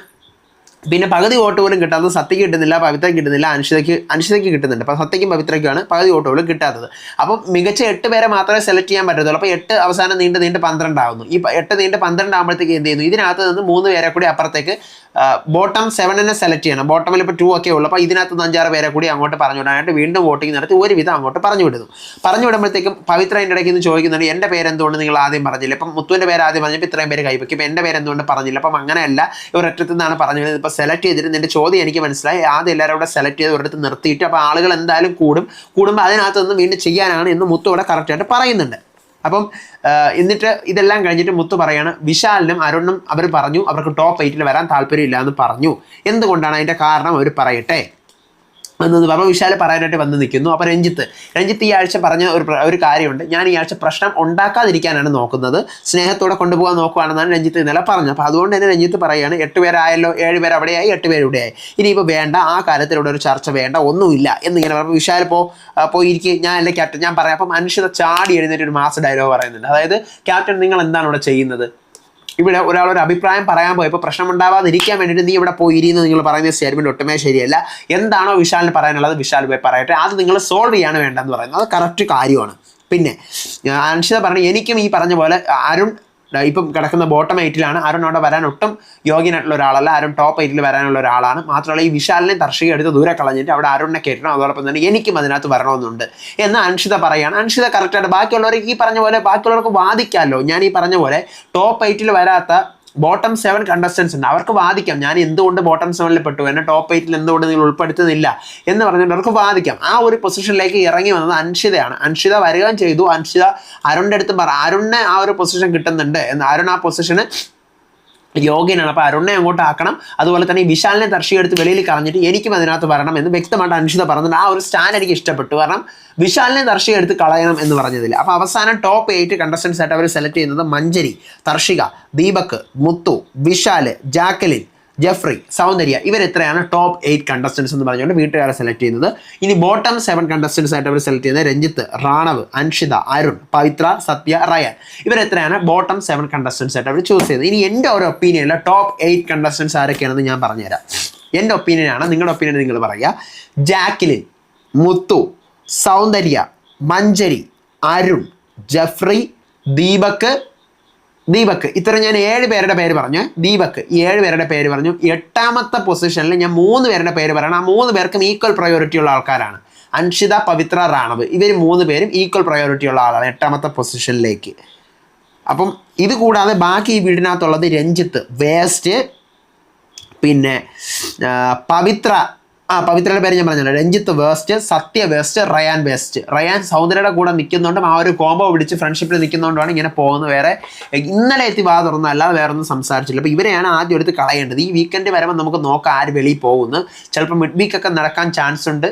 Speaker 1: പിന്നെ പകുതി വോട്ട് പോലും കിട്ടാത്തത് സത്യയ്ക്ക് കിട്ടുന്നില്ല, പവിത്രയ്ക്ക് കിട്ടുന്നില്ല, അൻഷിതയ്ക്ക് കിട്ടുന്നുണ്ട്. അപ്പോൾ സത്യയ്ക്കും പവിത്രയ്ക്കാണ് പകുതി വോട്ട് പോലും കിട്ടാത്തത്. അപ്പം മികച്ച 8 പേരെ മാത്രമേ സെലക്ട് ചെയ്യാൻ പറ്റത്തുള്ളൂ. അപ്പോൾ 8 അവസാനം നീണ്ട് 12 ആവുന്നു. ഈ 8 നീണ്ട് 12 ആകുമ്പോഴത്തേക്ക് എന്ത് ചെയ്യുന്നു, ഇതിനകത്ത് നിന്ന് 3 പേരെ കൂടി അപ്പുറത്തേക്ക് ബോട്ടം 7നെ സെലക്ട് ചെയ്യണം. ബോട്ടമിൽ ഇപ്പോൾ 2 ഒക്കെ ഉള്ളൂ. അപ്പോൾ ഇതിനകത്ത് നിന്ന് 5-6 പേരെ കൂടി അങ്ങോട്ട് പറഞ്ഞു വിടാനായിട്ട് വീണ്ടും വോട്ടിംഗ് നടത്തി ഒരുവിധം അങ്ങോട്ട് പറഞ്ഞു വിടുമ്പോഴത്തേക്കും പവിത്ര എൻ്റെ ഇടയ്ക്ക് നിന്ന് ചോദിക്കുന്നുണ്ട്, എൻ്റെ പേരെന്തുകൊണ്ട് നിങ്ങൾ ആദ്യം പറഞ്ഞില്ല? ഇപ്പം മുത്തുവിൻ്റെ പേര് ആദ്യം പറഞ്ഞപ്പോൾ ഇത്രയും പേര് കൈവയ്ക്കും, ഇപ്പം എൻ്റെ പേരെന്തുകൊണ്ട് പറഞ്ഞില്ല? അപ്പം അങ്ങനെയല്ല, ഒരറ്റത്തു നിന്നാണ് പറഞ്ഞത്. ഇപ്പോൾ സെലക്ട് ചെയ്തിട്ട് എൻ്റെ ചോദ്യം എനിക്ക് മനസ്സിലായി. ആദ്യം എല്ലാവരും കൂടെ സെലക്ട് ചെയ്ത് ഒരിടത്ത് നിർത്തിയിട്ട് അപ്പോൾ ആളുകൾ എന്തായാലും കൂടുമ്പോൾ അതിനകത്ത് നിന്ന് വീണ്ടും ചെയ്യാനാണ് എന്ന് മുത്തു ഇവിടെ കറക്റ്റായിട്ട് പറയുന്നുണ്ട്. അപ്പം എന്നിട്ട് ഇതെല്ലാം കഴിഞ്ഞിട്ട് മുത്തു പറയാണ്, വിശാലിനും അരുണും അവർ പറഞ്ഞു അവർക്ക് ടോപ്പ് 8ൽ വരാൻ താല്പര്യമില്ല എന്ന് പറഞ്ഞു. എന്തുകൊണ്ടാണ്, അതിൻ്റെ കാരണം അവർ പറയട്ടെ എന്നത് പറഞ്ഞാൽ വിശാൽ പറയാനായിട്ട് വന്ന് നിൽക്കുന്നു. അപ്പോൾ രഞ്ജിത്ത് ഈ ആഴ്ച പറഞ്ഞ ഒരു കാര്യമുണ്ട്, ഞാൻ ഈ ആഴ്ച പ്രശ്നം ഉണ്ടാക്കാതിരിക്കാനാണ് നോക്കുന്നത്, സ്നേഹത്തോടെ കൊണ്ടുപോകാൻ നോക്കുകയാണെന്നാണ് രഞ്ജിത്ത് ഇന്നലെ പറഞ്ഞത്. അപ്പോൾ അതുകൊണ്ട് തന്നെ രഞ്ജിത്ത് പറയുകയാണ്, 8 പേരായല്ലോ, 7 പേര് അവിടെയായി, 8 പേര് ഇവിടെയായി, ഇനിയിപ്പോൾ വേണ്ട, ആ കാര്യത്തിലൂടെ ഒരു ചർച്ച വേണ്ട, ഒന്നുമില്ല എന്നിങ്ങനെ പറയുമ്പോൾ വിശാൽ പോയിരിക്കും, ഞാൻ അല്ലേ ക്യാപ്റ്റൻ, ഞാൻ പറയാം. അപ്പം അൻഷിത ചാടി എഴുന്നേറ്റ് ഒരു മാസ് ഡയലോഗ് പറയുന്നുണ്ട്. അതായത്, ക്യാപ്റ്റൻ നിങ്ങൾ എന്താണ് ഇവിടെ ചെയ്യുന്നത്? ഇവിടെ ഒരാളൊരു അഭിപ്രായം പറയാൻ പോയപ്പോൾ പ്രശ്നം ഉണ്ടാവാതിരിക്കാൻ വേണ്ടിയിട്ട് നീ ഇവിടെ പോയിരിന്ന് നിങ്ങൾ പറയുന്ന സ്റ്റേറ്റ്മെൻറ്റ് ഒട്ടുമേ ശരിയല്ല. എന്താണോ വിശാലിന് പറയാനുള്ളത് വിശാൽ പോയി പറയട്ടെ, അത് നിങ്ങൾ സോൾവ് ചെയ്യാണ് വേണ്ടതെന്ന് പറയുന്നത്. അത് കറക്റ്റ് കാര്യമാണ്. പിന്നെ അൻഷിത പറഞ്ഞു, എനിക്കും ഈ പറഞ്ഞ പോലെ അരുൺ ഇപ്പം കിടക്കുന്ന ബോട്ടം 8ലാണ്. അരുൺ അവിടെ വരാൻ ഒട്ടും യോഗ്യനായിട്ടുള്ള ഒരാളല്ല. അരുൺ ടോപ്പ് 8ൽ വരാനുള്ള ഒരാളാണ്. മാത്രമല്ല ഈ വിശാലിനെ തർഷിക എടുത്ത് ദൂരെ കളഞ്ഞിട്ട് അവിടെ അരുണിനെ കയറ്റണം, അതോടൊപ്പം തന്നെ എനിക്കും അതിനകത്ത് വരണമെന്നുണ്ട് എന്ന് അൻഷിത പറയുകയാണ്. അൻഷിത കറക്റ്റായിട്ട് ബാക്കിയുള്ളവർ ഈ പറഞ്ഞ പോലെ ബാക്കിയുള്ളവർക്ക് വാദിക്കാമല്ലോ. ഞാൻ ഈ പറഞ്ഞ പോലെ ടോപ്പ് 8ൽ വരാത്ത ബോട്ടം 7 കണ്ടസ്റ്റൻസ് ഉണ്ട്, അവർക്ക് വാദിക്കാം, ഞാൻ എന്തുകൊണ്ട് ബോട്ടം 7ൽ പെട്ടു, എന്നെ ടോപ്പ് 8ൽ എന്തുകൊണ്ട് നിങ്ങൾ ഉൾപ്പെടുത്തുന്നില്ല എന്ന് പറഞ്ഞിട്ട് അവർക്ക് വാദിക്കാം. ആ ഒരു പൊസിഷനിലേക്ക് ഇറങ്ങി വന്നത് അൻഷിതയാണ്. അൻഷിത വരികയും ചെയ്തു. അൻഷിത അരുണിൻ്റെ അടുത്ത് അരുണിനെ ആ ഒരു പൊസിഷൻ കിട്ടുന്നുണ്ട് എന്ന്, അരുൺ ആ പൊസിഷന് യോഗ്യനാണ്, അപ്പോൾ അരുണിനെ അങ്ങോട്ട് ആക്കണം. അതുപോലെ തന്നെ ഈ വിശാലിനെ തർഷിക എടുത്ത് വെളിയിൽ കളഞ്ഞിട്ട് എനിക്കും അതിനകത്ത് വരണം എന്ന് വ്യക്തമായിട്ട് അൻഷിത പറഞ്ഞിട്ടുണ്ട്. ആ ഒരു സ്റ്റാൻഡ് എനിക്ക് ഇഷ്ടപ്പെട്ടു. കാരണം വിശാലിനെ തർഷിക എടുത്ത് കളയണം എന്ന് പറഞ്ഞതിൽ. അപ്പോൾ അവസാനം ടോപ്പ് 8 കണ്ടസ്റ്റൻസ് ആയിട്ട് അവർ സെലക്ട് ചെയ്യുന്നത് മഞ്ജരി, തർഷിക, ദീപക്, മുത്തു, വിശാൽ, ജാക്കലിൻ, ജെഫ്രി, സൗന്ദര്യ, ഇവരെത്രയാണ് ടോപ്പ് 8 കണ്ടസ്റ്റൻസ് എന്ന് പറഞ്ഞുകൊണ്ട് വീട്ടുകാരെ സെലക്ട് ചെയ്യുന്നത്. ഇനി ബോട്ടം 7 കണ്ടസ്റ്റൻസ് ആയിട്ട് അവർ സെലക്ട് ചെയ്യുന്നത് രഞ്ജിത്ത്, റാണവ്, അൻഷിത, അരുൺ, പവിത്ര, സത്യ, റയാൻ, ഇവരെത്രയാണ് ബോട്ടം 7 കണ്ടസ്റ്റൻസ് ആയിട്ട് അവർ ചൂസ് ചെയ്തത്. ഇനി എൻ്റെ ഒരു ഒപ്പീനിയനിൽ ടോപ്പ് 8 കണ്ടസ്റ്റൻസ് ആരൊക്കെയാണെന്ന് ഞാൻ പറഞ്ഞുതരാം. എൻ്റെ ഒപ്പീനിയനാണ്, നിങ്ങളുടെ ഒപ്പീനിയൻ നിങ്ങൾ പറയുക. ജാക്ലിൻ, മുത്തു, സൗന്ദര്യ, മഞ്ജരി, അരുൺ, ജെഫ്രി, ദീപക്, ദീപക്. ഇത്ര ഞാൻ 7 പേരുടെ പേര് പറഞ്ഞു. ദീപക് ഈ 7 പേരുടെ പേര് പറഞ്ഞു. 8ാമത്തെ പൊസിഷനിൽ ഞാൻ 3 പേരുടെ പേര് പറയണം. ആ 3 പേർക്കും ഈക്വൽ പ്രയോറിറ്റി ഉള്ള ആൾക്കാരാണ്. അൻഷിത, പവിത്ര, റാണവ്. ഇവർ 3 പേരും ഈക്വൽ പ്രയോറിറ്റി ഉള്ള ആളാണ് 8ാമത്തെ പൊസിഷനിലേക്ക്. അപ്പം ഇത് കൂടാതെ ബാക്കി ഈ വീടിനകത്തുള്ളത് രഞ്ജിത്ത് വേസ്റ്റ്, പിന്നെ പവിത്ര, പവിത്രയുടെ പേര് ഞാൻ പറഞ്ഞല്ലോ, Ranjith waste, Sathya waste, Ryan waste. Ryan സൗന്ദര്യയുടെ കൂടെ നിൽക്കുന്നുണ്ടും ആ ഒരു കോംബോ പിടിച്ച് ഫ്രണ്ട്ഷിപ്പിൽ നിൽക്കുന്നതുകൊണ്ടാണ് ഇങ്ങനെ പോകുന്നത്. വേറെ ഇന്നലെ എത്തി വാ തുറന്നു, അല്ലാതെ വേറെ ഒന്നും സംസാരിച്ചില്ല. അപ്പോൾ ഇവരെയാണ് ആദ്യം എടുത്ത് കളയേണ്ടത്. ഈ വീക്കെൻഡ് വരുമ്പോൾ നമുക്ക് നോക്കാം ആര് വെളിയിൽ പോകുന്നു. ചിലപ്പോൾ മിഡ് വീക്കൊക്കെ നടക്കാൻ ചാൻസ് ഉണ്ട്.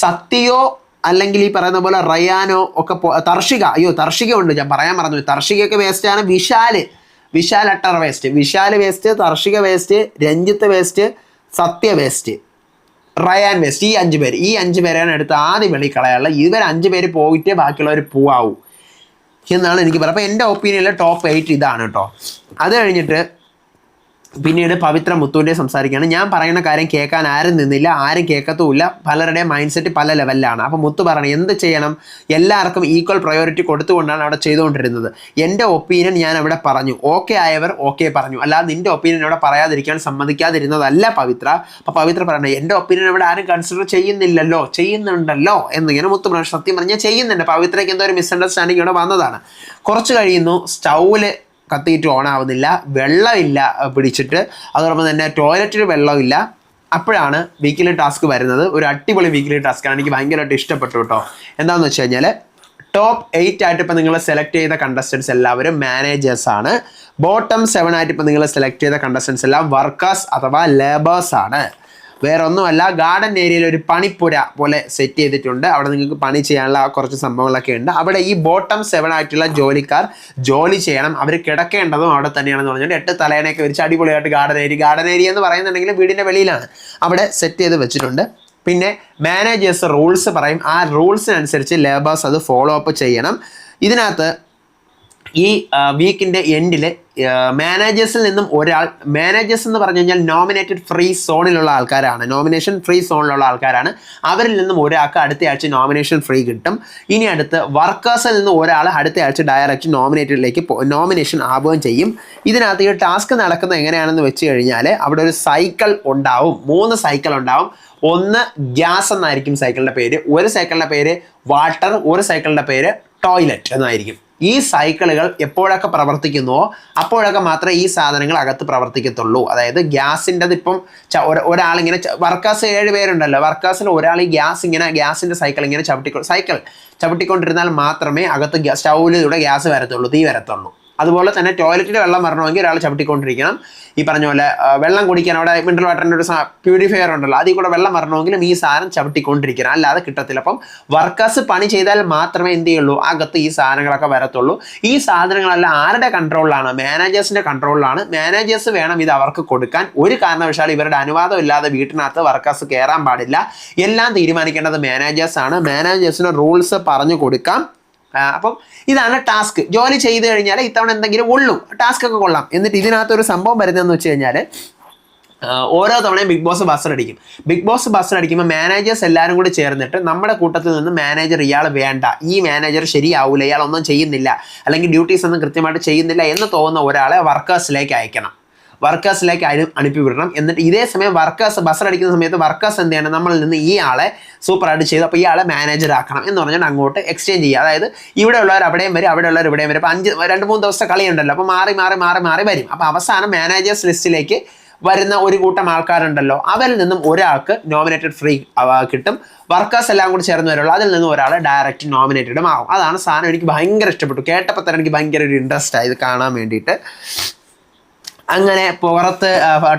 Speaker 1: സത്യയോ അല്ലെങ്കിൽ ഈ പറയുന്ന പോലെ റയാനോ ഒക്കെ തർഷിക, തർഷിക ഉണ്ട്, ഞാൻ പറയാൻ പറഞ്ഞു. തർഷികയൊക്കെ വേസ്റ്റാണ്. Vishal utter waste, Vishal waste, Tharshika waste, Ranjith waste, Sathya waste, Ryan waste. ഈ 5 പേരെയാണ് എടുത്ത് ആദ്യം വെളി കളയാനുള്ളത്. ഇവർ 5 പേര് പോയിട്ടേ ബാക്കിയുള്ളവർ പോവാവൂ എന്നാണ് എനിക്ക് പറയുന്നത്. അപ്പോൾ എൻ്റെ ഒപ്പീനിയനിൽ ടോപ്പ് 8 ഇതാണ് കേട്ടോ. അത് കഴിഞ്ഞിട്ട് പിന്നീട് പവിത്ര മുത്തുവിൻ്റെ സംസാരിക്കുകയാണ്. ഞാൻ പറയുന്ന കാര്യം കേൾക്കാൻ ആരും നിന്നില്ല, ആരും കേൾക്കത്തുമില്ല. പലരുടെയും മൈൻഡ് സെറ്റ് പല ലെവലിലാണ്. അപ്പോൾ മുത്തു പറയണം എന്ത് ചെയ്യണം, എല്ലാവർക്കും ഈക്വൽ പ്രയോറിറ്റി കൊടുത്തുകൊണ്ടാണ് അവിടെ ചെയ്തുകൊണ്ടിരുന്നത്. എൻ്റെ ഒപ്പീനിയൻ ഞാൻ അവിടെ പറഞ്ഞു. ഓക്കെ ആയവർ ഓക്കെ പറഞ്ഞു, അല്ലാതെ നിൻ്റെ ഒപ്പീനിയൻ അവിടെ പറയാതിരിക്കാൻ സമ്മതിക്കാതിരുന്നതല്ല പവിത്ര. അപ്പോൾ പവിത്ര പറയണേ എൻ്റെ ഒപ്പീനിയൻ അവിടെ ആരും കൺസിഡർ ചെയ്യുന്നുണ്ടല്ലോ എന്നിങ്ങനെ മുത്തു പറഞ്ഞു. സത്യം പറഞ്ഞാൽ ചെയ്യുന്നുണ്ട്. പവിത്രയ്ക്ക് എന്തോ ഒരു മിസ്അണ്ടർസ്റ്റാൻഡിങ് ഇവിടെ വന്നതാണ്. കുറച്ച് കഴിയുന്നു, സ്റ്റൗവിൽ കത്തിയിട്ട് ഓൺ ആവുന്നില്ല, വെള്ളമില്ല പിടിച്ചിട്ട്, അതോടൊപ്പം തന്നെ ടോയ്ലറ്റിൽ വെള്ളമില്ല. അപ്പോഴാണ് വീക്കിലി ടാസ്ക് വരുന്നത്. ഒരു അടിപൊളി വീക്കിലി ടാസ്ക്കാണ്, എനിക്ക് ഭയങ്കരമായിട്ട് ഇഷ്ടപ്പെട്ടു കേട്ടോ. എന്താണെന്ന് വെച്ച് കഴിഞ്ഞാൽ ടോപ്പ് 8 ആയിട്ട് ഇപ്പോൾ നിങ്ങൾ സെലക്ട് ചെയ്ത കണ്ടസ്റ്റൻസ് എല്ലാവരും മാനേജേഴ്സാണ്. ബോട്ടം 7 ആയിട്ട് ഇപ്പോൾ നിങ്ങൾ സെലക്ട് ചെയ്ത കണ്ടസ്റ്റൻസ് എല്ലാം വർക്കേഴ്സ് അഥവാ ലേബേഴ്സാണ്. വേറെ ഒന്നുമല്ല, ഗാർഡൻ ഏരിയയിൽ ഒരു പണിപ്പുര പോലെ സെറ്റ് ചെയ്തിട്ടുണ്ട്. അവിടെ നിങ്ങൾക്ക് പണി ചെയ്യാനുള്ള കുറച്ച് സംഭവങ്ങളൊക്കെ ഉണ്ട്. അവിടെ ഈ ബോട്ടം 7 ആയിട്ടുള്ള ജോലിക്കാർ ജോലി ചെയ്യണം. അവർ കിടക്കേണ്ടതും അവിടെ തന്നെയാണെന്ന് പറഞ്ഞിട്ട് 8 തലേനൊക്കെ വിരിച്ച് അടിപൊളിയായിട്ട് ഗാർഡൻ ഏരിയ എന്ന് പറയുന്നുണ്ടെങ്കിൽ വീടിൻ്റെ വെളിയിലാണ് അവിടെ സെറ്റ് ചെയ്ത് വെച്ചിട്ടുണ്ട്. പിന്നെ മാനേജേഴ്സ് റൂൾസ് പറയും. ആ റൂൾസിനനുസരിച്ച് ലേബേഴ്സ് അത് ഫോളോ അപ്പ് ചെയ്യണം. ഇതിനകത്ത് ഈ വീക്കിൻ്റെ എൻഡിൽ മാനേജേഴ്സിൽ നിന്നും ഒരാൾ, മാനേജേഴ്സ് എന്ന് പറഞ്ഞു കഴിഞ്ഞാൽ നോമിനേഷൻ ഫ്രീ സോണിലുള്ള ആൾക്കാരാണ്. അവരിൽ നിന്നും ഒരാൾക്ക് അടുത്ത ആഴ്ച നോമിനേഷൻ ഫ്രീ കിട്ടും. ഇനി അടുത്ത് വർക്കേഴ്സിൽ നിന്ന് ഒരാൾ അടുത്ത ആഴ്ച ഡയറക്റ്റ് നോമിനേഷൻ ആവുകയും ചെയ്യും. ഇതിനകത്ത് ഈ ടാസ്ക് നടക്കുന്നത് എങ്ങനെയാണെന്ന് വെച്ച് കഴിഞ്ഞാൽ അവിടെ ഒരു സൈക്കിൾ ഉണ്ടാവും, 3 സൈക്കിൾ ഉണ്ടാവും. ഒന്ന് ഗ്യാസ് എന്നായിരിക്കും സൈക്കിളിൻ്റെ പേര്, ഒരു സൈക്കിളിൻ്റെ പേര് വാട്ടർ, ഒരു സൈക്കിളിൻ്റെ പേര് ടോയ്ലറ്റ് എന്നായിരിക്കും. ഈ സൈക്കിളുകൾ എപ്പോഴൊക്കെ പ്രവർത്തിക്കുന്നുവോ അപ്പോഴൊക്കെ മാത്രമേ ഈ സാധനങ്ങൾ അകത്ത് പ്രവർത്തിക്കത്തുള്ളൂ. അതായത് ഗ്യാസിൻ്റെത് ഇപ്പം ഒരാളിങ്ങനെ വർക്കേഴ്സ് 7 പേരുണ്ടല്ലോ, വർക്കേഴ്സിൽ ഒരാൾ ഈ ഗ്യാസിൻ്റെ സൈക്കിൾ ഇങ്ങനെ ചവിട്ടിക്കൊണ്ടിരുന്നാൽ മാത്രമേ അകത്ത് സ്റ്റൗവിലൂടെ ഗ്യാസ് വരത്തുള്ളൂ, തീ വരത്തുള്ളൂ. അതുപോലെ തന്നെ ടോയ്ലറ്റിൽ വെള്ളം വരണമെങ്കിൽ ഒരാൾ ചവിട്ടിക്കൊണ്ടിരിക്കണം. ഈ പറഞ്ഞ പോലെ വെള്ളം കുടിക്കാൻ അവിടെ മിനറൽ വാട്ടറിൻ്റെ ഒരു പ്യൂരിഫയർ ഉണ്ടല്ലോ, അതിൽ കൂടെ വെള്ളം വരണമെങ്കിലും ഈ സാധനം ചവിട്ടിക്കൊണ്ടിരിക്കണം, അല്ലാതെ കിട്ടത്തില്ല. അപ്പം വർക്കേഴ്സ് പണി ചെയ്താൽ മാത്രമേ എന്ത് ചെയ്യുള്ളൂ, അകത്ത് ഈ സാധനങ്ങളൊക്കെ വരത്തുള്ളൂ. ഈ സാധനങ്ങളെല്ലാം ആരുടെ കൺട്രോളിലാണ്? മാനേജേഴ്സിൻ്റെ കൺട്രോളിലാണ്. മാനേജേഴ്സ് വേണം ഇത് അവർക്ക് കൊടുക്കാൻ. ഒരു കാരണവശാലും ഇവരുടെ അനുവാദം ഇല്ലാതെ വീട്ടിനകത്ത് വർക്കേഴ്സ് കയറാൻ പാടില്ല. എല്ലാം തീരുമാനിക്കേണ്ടത് മാനേജേഴ്സാണ്. മാനേജേഴ്സിന് റൂൾസ് പറഞ്ഞു കൊടുക്കാം. അപ്പം ഇതാണ് ടാസ്ക്. ജോലി ചെയ്ത് കഴിഞ്ഞാൽ ഇത്തവണ എന്തെങ്കിലും ഉള്ളൂ, ടാസ്ക് ഒക്കെ കൊള്ളാം. എന്നിട്ട് ഇതിനകത്തൊരു സംഭവം വരുന്നതെന്ന് വെച്ച് കഴിഞ്ഞാൽ ഓരോ തവണയും ബിഗ് ബോസ് ബസ്റ്റർ അടിക്കുമ്പോൾ മാനേജേഴ്സ് എല്ലാവരും കൂടി ചേർന്നിട്ട് നമ്മുടെ കൂട്ടത്തിൽ നിന്ന് മാനേജർ ഇയാൾ വേണ്ട, ഈ മാനേജർ ശരിയാവില്ല, ഇയാൾ ഒന്നും ചെയ്യുന്നില്ല, അല്ലെങ്കിൽ ഡ്യൂട്ടീസ് ഒന്നും കൃത്യമായിട്ട് ചെയ്യുന്നില്ല എന്ന് തോന്നുന്ന ഒരാളെ വർക്കേഴ്സിലേക്ക് അനുപ്പിവിടണം. എന്നിട്ട് ഇതേ സമയം വർക്കേഴ്സ് ബസ്റ്റർ അടിക്കുന്ന സമയത്ത് വർക്കേഴ്സ് എന്ത് ചെയ്യണം, നമ്മളിൽ നിന്ന് ഈ ആളെ സൂപ്പറായിട്ട് ചെയ്തു, അപ്പോൾ ഇയാളെ മാനേജർ ആക്കണം എന്ന് പറഞ്ഞാൽ അങ്ങോട്ട് എക്സ്ചേഞ്ച് ചെയ്യുക. അതായത് ഇവിടെയുള്ളവർ അവിടെയും വരും, അവിടെയുള്ളവർ ഇവിടെയും വരും. അപ്പോൾ 2-3 ദിവസത്തെ കളിയുണ്ടല്ലോ, അപ്പോൾ മാറി വരും. അപ്പോൾ അവസാനം മാനേജേഴ്സ് ലിസ്റ്റിലേക്ക് വരുന്ന ഒരു കൂട്ടം ആൾക്കാരുണ്ടല്ലോ, അവരിൽ നിന്നും ഒരാൾക്ക് നോമിനേറ്റഡ് ഫ്രീ കിട്ടും. വർക്കേഴ്സ് എല്ലാം കൂടി ചേർന്ന് വരുള്ളൂ, അതിൽ നിന്നും ഒരാൾ ഡയറക്റ്റ് നോമിനേറ്റഡും ആവും. അതാണ് സാധനം. എനിക്ക് ഭയങ്കര ഇഷ്ടപ്പെട്ടു. കേട്ടപ്പോൾ തന്നെ എനിക്ക് ഭയങ്കര ഒരു ഇൻട്രസ്റ്റ് ആയി ഇത് കാണാൻ വേണ്ടിയിട്ട്. അങ്ങനെ പുറത്ത്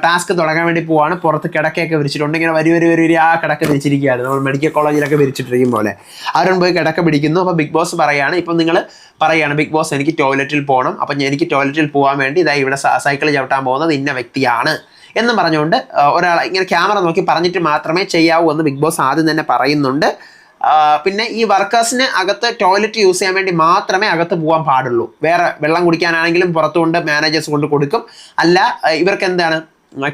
Speaker 1: ടാസ്ക് തുടങ്ങാൻ വേണ്ടി പോവാണ്. പുറത്ത് കിടക്കയൊക്കെ വിരിച്ചിട്ടുണ്ട്. ഇങ്ങനെ വരി ആ കിടക്ക വിരിച്ചിരിക്കുകയാണ്, നമ്മൾ മെഡിക്കൽ കോളേജിലൊക്കെ വിരിച്ചിട്ടിരിക്കും പോലെ. അവരും പോയി കിടക്ക പിടിക്കുന്നു. അപ്പോൾ ബിഗ് ബോസ് പറയുകയാണ്, ഇപ്പം നിങ്ങൾ പറയുകയാണ്, ബിഗ് ബോസ് എനിക്ക് ടോയ്ലറ്റിൽ പോകണം, അപ്പം എനിക്ക് ടോയ്ലറ്റിൽ പോകാൻ വേണ്ടി ഇതാ ഇവിടെ സൈക്കിൾ ചവിട്ടാൻ പോകുന്നത് ഇന്ന വ്യക്തിയാണ് എന്നും പറഞ്ഞുകൊണ്ട് ഒരാൾ ഇങ്ങനെ ക്യാമറ നോക്കി പറഞ്ഞിട്ട് മാത്രമേ ചെയ്യാവൂ എന്ന് ബിഗ് ബോസ് ആദ്യം തന്നെ പറയുന്നുണ്ട്. പിന്നെ ഈ വർക്കേഴ്സിന് അകത്ത് ടോയ്ലറ്റ് യൂസ് ചെയ്യാൻ വേണ്ടി മാത്രമേ അകത്ത് പോകാൻ പാടുള്ളൂ. വേറെ വെള്ളം കുടിക്കാനാണെങ്കിലും പുറത്തുകൊണ്ട് മാനേജേഴ്സ് കൊണ്ട് കൊടുക്കും. അല്ല ഇവർക്ക് എന്താണ്,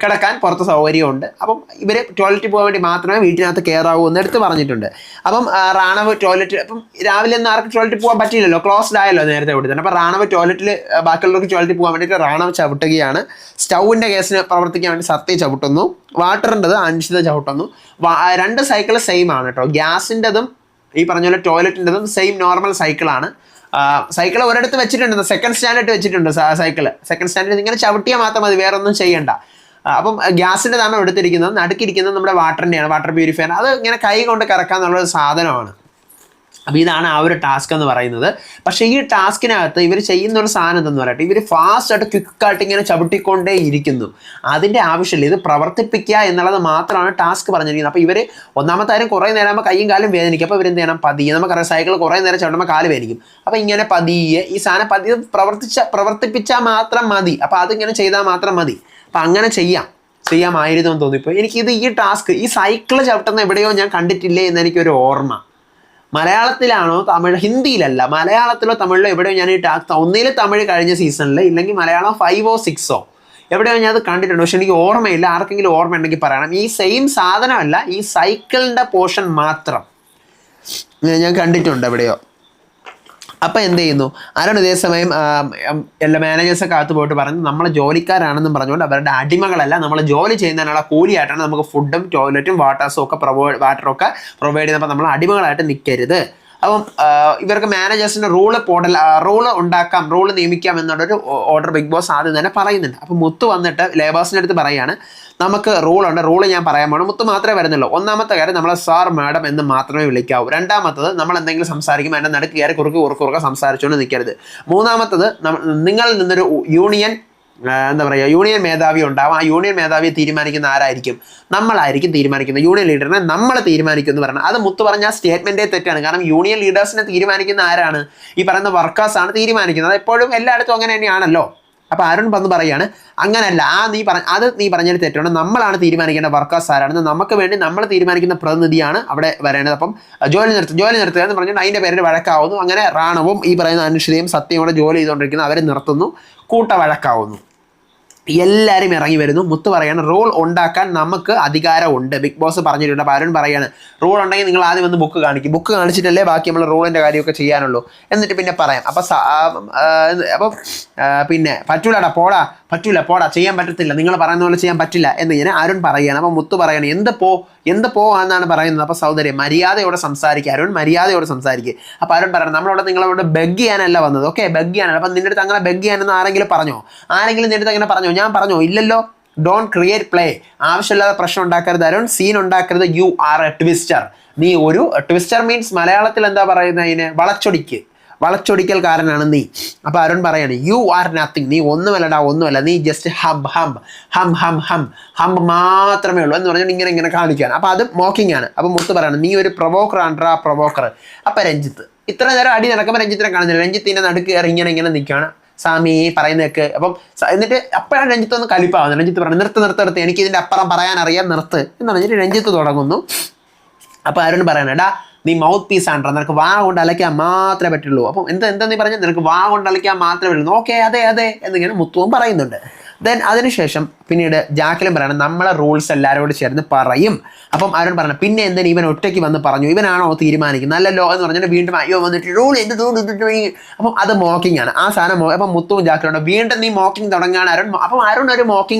Speaker 1: കിടക്കാൻ പുറത്ത് സൗകര്യമുണ്ട്. അപ്പം ഇവർ ടോയ്ലറ്റിൽ പോകാൻ വേണ്ടി മാത്രമേ വീട്ടിനകത്ത് കയറാവൂ എന്ന് എടുത്ത് പറഞ്ഞിട്ടുണ്ട്. അപ്പം റാണവ് ടോയ്ലറ്റ്, അപ്പം രാവിലെ ഒന്നും ആർക്കും ടോയ്ലറ്റിൽ പോകാൻ പറ്റില്ലല്ലോ, ക്ലോസ്ഡ് ആയല്ലോ നേരത്തെ ഇവിടെ തന്നെ. അപ്പം റാണവ് ടോയ്ലറ്റിൽ ബാക്കിയുള്ളവർക്ക് ടോയ്ലറ്റിൽ പോകാൻ വേണ്ടിയിട്ട് റാണവ് ചവിട്ടുകയാണ്. സ്റ്റൗവിൻ്റെ കേസിന് പ്രവർത്തിക്കാൻ വേണ്ടി സത്യ ചവിട്ടുന്നു. വാട്ടറിൻ്റെത് അൻഷിത ചവിട്ടുന്നു. 2 സൈക്കിൾ സെയിം ആണ് കേട്ടോ. ഗ്യാസിൻ്റെതും ഈ പറഞ്ഞ പോലെ ടോയ്ലറ്റിൻ്റെതും സെയിം നോർമൽ സൈക്കിളാണ്. സൈക്കിൾ ഒരിടത്ത് വെച്ചിട്ടുണ്ട്, സെക്കൻഡ് സ്റ്റാൻഡേർഡ് വെച്ചിട്ടുണ്ട് സൈക്കിള്. സെക്കൻഡ് സ്റ്റാൻഡേർഡ് ഇങ്ങനെ ചവിട്ടിയാൽ മാത്രം മതി, വേറെ ഒന്നും ചെയ്യണ്ട. അപ്പം ഗ്യാസിൻ്റെതാണ് എടുത്തിരിക്കുന്നത്. നടുക്കിരിക്കുന്നത് നമ്മുടെ വാട്ടറിൻ്റെയാണ്, വാട്ടർ പ്യൂരിഫയർ. അത് ഇങ്ങനെ കൈ കൊണ്ട് കറക്കാന്നുള്ളൊരു സാധനമാണ്. അപ്പോൾ ഇതാണ് ആ ഒരു ടാസ്ക് എന്ന് പറയുന്നത്. പക്ഷേ ഈ ടാസ്കിനകത്ത് ഇവർ ചെയ്യുന്ന ഒരു സാധനം എന്തെന്ന് പറയട്ടെ, ഇവർ ഫാസ്റ്റായിട്ട് ക്വിക്കായിട്ട് ഇങ്ങനെ ചവിട്ടിക്കൊണ്ടേ ഇരിക്കുന്നു. അതിൻ്റെ ആവശ്യമില്ല, ഇത് പ്രവർത്തിപ്പിക്കുക എന്നുള്ളത് മാത്രമാണ് ടാസ്ക് പറഞ്ഞിരിക്കുന്നത്. അപ്പോൾ ഇവർ ഒന്നാമത്തെ കാര്യം കുറേ നേരം ആകുമ്പോൾ കൈയും കാലും വേദനിക്കും. അപ്പോൾ ഇവരെന്ത് ചെയ്യണം, പതിയെ, നമുക്കറിയാം സൈക്കിൾ കുറേ നേരം ചവിട്ടുമ്പോൾ കാല് വേദനിക്കും. അപ്പോൾ ഇങ്ങനെ പതിയെ ഈ സാധനം പതിയെ പ്രവർത്തിപ്പിച്ചാൽ മാത്രം മതി. അപ്പോൾ അതിങ്ങനെ ചെയ്താൽ മാത്രം മതി. അപ്പം അങ്ങനെ ചെയ്യാമായിരുന്നു എന്ന് തോന്നിപ്പോൾ എനിക്കിത്. ഈ ടാസ്ക്, ഈ സൈക്കിൾ ചവിട്ടുന്ന എവിടെയോ ഞാൻ കണ്ടിട്ടില്ലേ എന്ന് എനിക്കൊരു ഓർമ്മ. മലയാളത്തിലാണോ തമിഴ്, ഹിന്ദിയിലല്ല, മലയാളത്തിലോ തമിഴിലോ എവിടെയോ ഞാൻ ഈ ടാസ്ക്, ഒന്നിൽ തമിഴ് കഴിഞ്ഞ സീസണിൽ, ഇല്ലെങ്കിൽ മലയാളം 5 or 6 എവിടെയോ ഞാൻ അത് കണ്ടിട്ടുണ്ട്. പക്ഷെ എനിക്ക് ഓർമ്മയില്ല. ആർക്കെങ്കിലും ഓർമ്മ ഉണ്ടെങ്കിൽ പറയണം. ഈ സെയിം സാധനമല്ല, ഈ സൈക്കിളിൻ്റെ പോർഷൻ മാത്രം ഞാൻ കണ്ടിട്ടുണ്ട് എവിടെയോ. അപ്പം എന്ത് ചെയ്യുന്നു, അരുൺ ഇതേ സമയം എല്ലാ മാനേജേഴ്സൊക്കെ അകത്ത് പോയിട്ട് പറഞ്ഞു നമ്മൾ ജോലിക്കാരാണെന്നും പറഞ്ഞുകൊണ്ട് അവരുടെ അടിമകളല്ല, നമ്മൾ ജോലി ചെയ്യുന്നതിനുള്ള കൂലിയായിട്ടാണ് നമുക്ക് ഫുഡും ടോയ്ലറ്റും വാട്ടേഴ്സും ഒക്കെ വാട്ടറൊക്കെ പ്രൊവൈഡ് ചെയ്യുന്നത്. അപ്പം നമ്മൾ അടിമകളായിട്ട് നിൽക്കരുത്. അപ്പം ഇവർക്ക് മാനേജേഴ്സിൻ്റെ റൂള് ഉണ്ടാക്കാം, റൂള് നിയമിക്കാം എന്നുള്ളൊരു ഓർഡർ ബിഗ് ബോസ് ആദ്യം തന്നെ പറയുന്നുണ്ട്. അപ്പം മുത്ത് വന്നിട്ട് ലേബേഴ്സിൻ്റെ അടുത്ത് പറയാണ്, നമുക്ക് റൂളുണ്ട്, റൂള് ഞാൻ പറയാൻ പോകണം. മുത്ത് മാത്രമേ വരുന്നുള്ളൂ. ഒന്നാമത്തെ കാര്യം നമ്മളെ സാർ മാഡം എന്ന് മാത്രമേ വിളിക്കാവൂ. രണ്ടാമത്തത് നമ്മൾ എന്തെങ്കിലും സംസാരിക്കുമ്പോൾ എൻ്റെ നടുക്ക് കയറി കുറുക്കെ സംസാരിച്ചുകൊണ്ട് നിൽക്കരുത്. മൂന്നാമത്തത് നിങ്ങളിൽ നിന്നൊരു യൂണിയൻ മേധാവി ഉണ്ടാവും. ആ യൂണിയൻ മേധാവിയെ തീരുമാനിക്കുന്ന ആരായിരിക്കും? നമ്മളായിരിക്കും തീരുമാനിക്കുന്നത്. യൂണിയൻ ലീഡറിനെ നമ്മൾ തീരുമാനിക്കും എന്ന് പറഞ്ഞാൽ അത് മുത്ത് പറഞ്ഞ ആ സ്റ്റേറ്റ്മെൻറ്റേ തെറ്റാണ്. കാരണം യൂണിയൻ ലീഡേഴ്സിനെ തീരുമാനിക്കുന്ന ആരാണ്? ഈ പറയുന്ന വർക്കേഴ്സാണ് തീരുമാനിക്കുന്നത്. എപ്പോഴും എല്ലായിടത്തും അങ്ങനെ തന്നെയാണല്ലോ. അപ്പോൾ അരുൺ വന്ന് പറയാണ്, അങ്ങനെയല്ല, നീ പറഞ്ഞതിൽ തെറ്റാണ്. നമ്മളാണ് തീരുമാനിക്കേണ്ട വർക്കേഴ്സ് ആരാണെന്ന്. നമുക്ക് വേണ്ടി നമ്മൾ തീരുമാനിക്കുന്ന പ്രതിനിധിയാണ് അവിടെ വരേണ്ടത്. അപ്പം ജോലി നിർത്തുക എന്ന് പറഞ്ഞിട്ട് അതിൻ്റെ പേരിൽ വഴക്കാവുന്നു. അങ്ങനെ റാണവും ഈ പറയുന്ന അനുഷ്ഠിതയും സത്യവും കൂടെ ജോലി ചെയ്തുകൊണ്ടിരിക്കുന്നു. അവരെ നിർത്തുന്നു, വഴക്കാവുന്നു. എല്ലാവരും ഇറങ്ങി വരുന്നു. മുത്ത് പറയാണ്, റൂൾ ഉണ്ടാക്കാൻ നമുക്ക് അധികാരമുണ്ട്, ബിഗ് ബോസ് പറഞ്ഞിട്ടുണ്ട്. അപ്പോൾ അരുൺ പറയാണ്, റൂൾ ഉണ്ടെങ്കിൽ നിങ്ങൾ ആദ്യം വന്ന് ബുക്ക് കാണിക്കും, ബുക്ക് കാണിച്ചിട്ടല്ലേ ബാക്കി നമ്മൾ റൂളിൻ്റെ കാര്യമൊക്കെ ചെയ്യാനുള്ളൂ, എന്നിട്ട് പിന്നെ പറയാം. അപ്പം പിന്നെ പറ്റൂല, ചെയ്യാൻ പറ്റത്തില്ല, നിങ്ങൾ പറയുന്ന പോലെ ചെയ്യാൻ പറ്റില്ല എന്നിങ്ങനെ അരുൺ പറയുകയാണ്. അപ്പോൾ മുത്ത് പറയാണ്, എന്ത് എന്നാണ് പറയുന്നത്. അപ്പോൾ സൗന്ദര്യം മര്യാദയോടെ സംസാരിക്കുക, അരുൺ മര്യാദയോടെ സംസാരിക്കുക. അപ്പോൾ അരുൺ പറയണം, നിങ്ങളോട് ബെഗ് ചെയ്യാനല്ല വന്നത്, ഓക്കെ, ബെഗ് ചെയ്യാനല്ല. അപ്പം നിൻ്റെ അടുത്ത് അങ്ങനെ ബെഗ് ചെയ്യാനെന്ന് ആരെങ്കിലും നിൻ്റെ അടുത്ത് അങ്ങനെ പറഞ്ഞോ? ഞാൻ പറഞ്ഞോ? ഇല്ലല്ലോ. ഡോണ്ട് ക്രിയേറ്റ് പ്ലേ, ആവശ്യമില്ലാതെ പ്രശ്നം ഉണ്ടാക്കരുത് അരുൺ, സീൻ ഉണ്ടാക്കരുത്. You are A twister. നീ ഒരു ട്വിസ്റ്റർ മീൻസ് മലയാളത്തിൽ എന്താ പറയുന്നത് അതിന്? വളച്ചൊടിക്കൽക്കാരനാണ് നീ. അപ്പോൾ അരുൺ പറയാണ്, യു ആർ നത്തിങ്, നീ ഒന്നുമല്ല, നീ ജസ്റ്റ് ഹം മാത്രമേ ഉള്ളൂ എന്ന് പറഞ്ഞാൽ ഇങ്ങനെ കാണിക്കുകയാണ്. അപ്പോൾ അത് മോക്കിംഗ് ആണ്. അപ്പോൾ മുത്ത് പറയാണ്, നീ ഒരു പ്രൊവോക്കർ. അപ്പോൾ രഞ്ജിത്ത് ഇത്ര നേരം അടി നടക്കുമ്പോൾ രഞ്ജിത്തിനെ കാണുന്നില്ല. രഞ്ജിത്തിൻ്റെ നടുക്ക് കയറി ഇങ്ങനെ നിൽക്കുകയാണ്. സ്വാമി പറയുന്നതൊക്കെ. അപ്പം എന്നിട്ട് അപ്പോഴാണ് രഞ്ജിത്ത് ഒന്ന് കലിപ്പാവുന്നത്. രഞ്ജിത്ത് പറഞ്ഞു, നിർത്ത്, എനിക്ക് ഇതിൻ്റെ അപ്പുറം പറയാനറിയാം, നിർത്ത് എന്ന് പറഞ്ഞിട്ട് രഞ്ജിത്ത് തുടങ്ങുന്നു. അപ്പോൾ അരുൺ പറയണം, എടാ നീ മൗത്ത് പീസ് ആണ്ടോ, നിനക്ക് വാ കൊണ്ട് അലയ്ക്കാൻ മാത്രമേ പറ്റുള്ളൂ. അപ്പം എന്താ നീ പറഞ്ഞാൽ നിനക്ക് വാ കൊണ്ട് അലയ്ക്കാൻ മാത്രമേ പറ്റുള്ളൂ. ഓക്കെ, അതെ എന്നിങ്ങനെ മുത്തുവും പറയുന്നുണ്ട്. ദെൻ അതിനുശേഷം പിന്നീട് ജാക്കലും പറയണം, നമ്മളെ റൂൾസ് എല്ലാവരോട് ചേർന്ന് പറയും. അപ്പം അരുൺ പറയണം, പിന്നെ എന്തിനു ഇവൻ ഒറ്റയ്ക്ക് വന്ന് പറഞ്ഞു, ഇവനാണോ തീരുമാനിക്കുന്നത്, അല്ലല്ലോ എന്ന് പറഞ്ഞിട്ട് വീണ്ടും അയ്യോ വന്നിട്ട് റൂൾ അപ്പം അത് മോക്കിംഗ് ആണ്. ആ സാധനം അപ്പം മുത്തുവും ജാക്കലുണ്ട്. വീണ്ടും നീ മോക്കിംഗ് തുടങ്ങുകയാണ് അരുൺ. അപ്പം അരുൺ ഒരു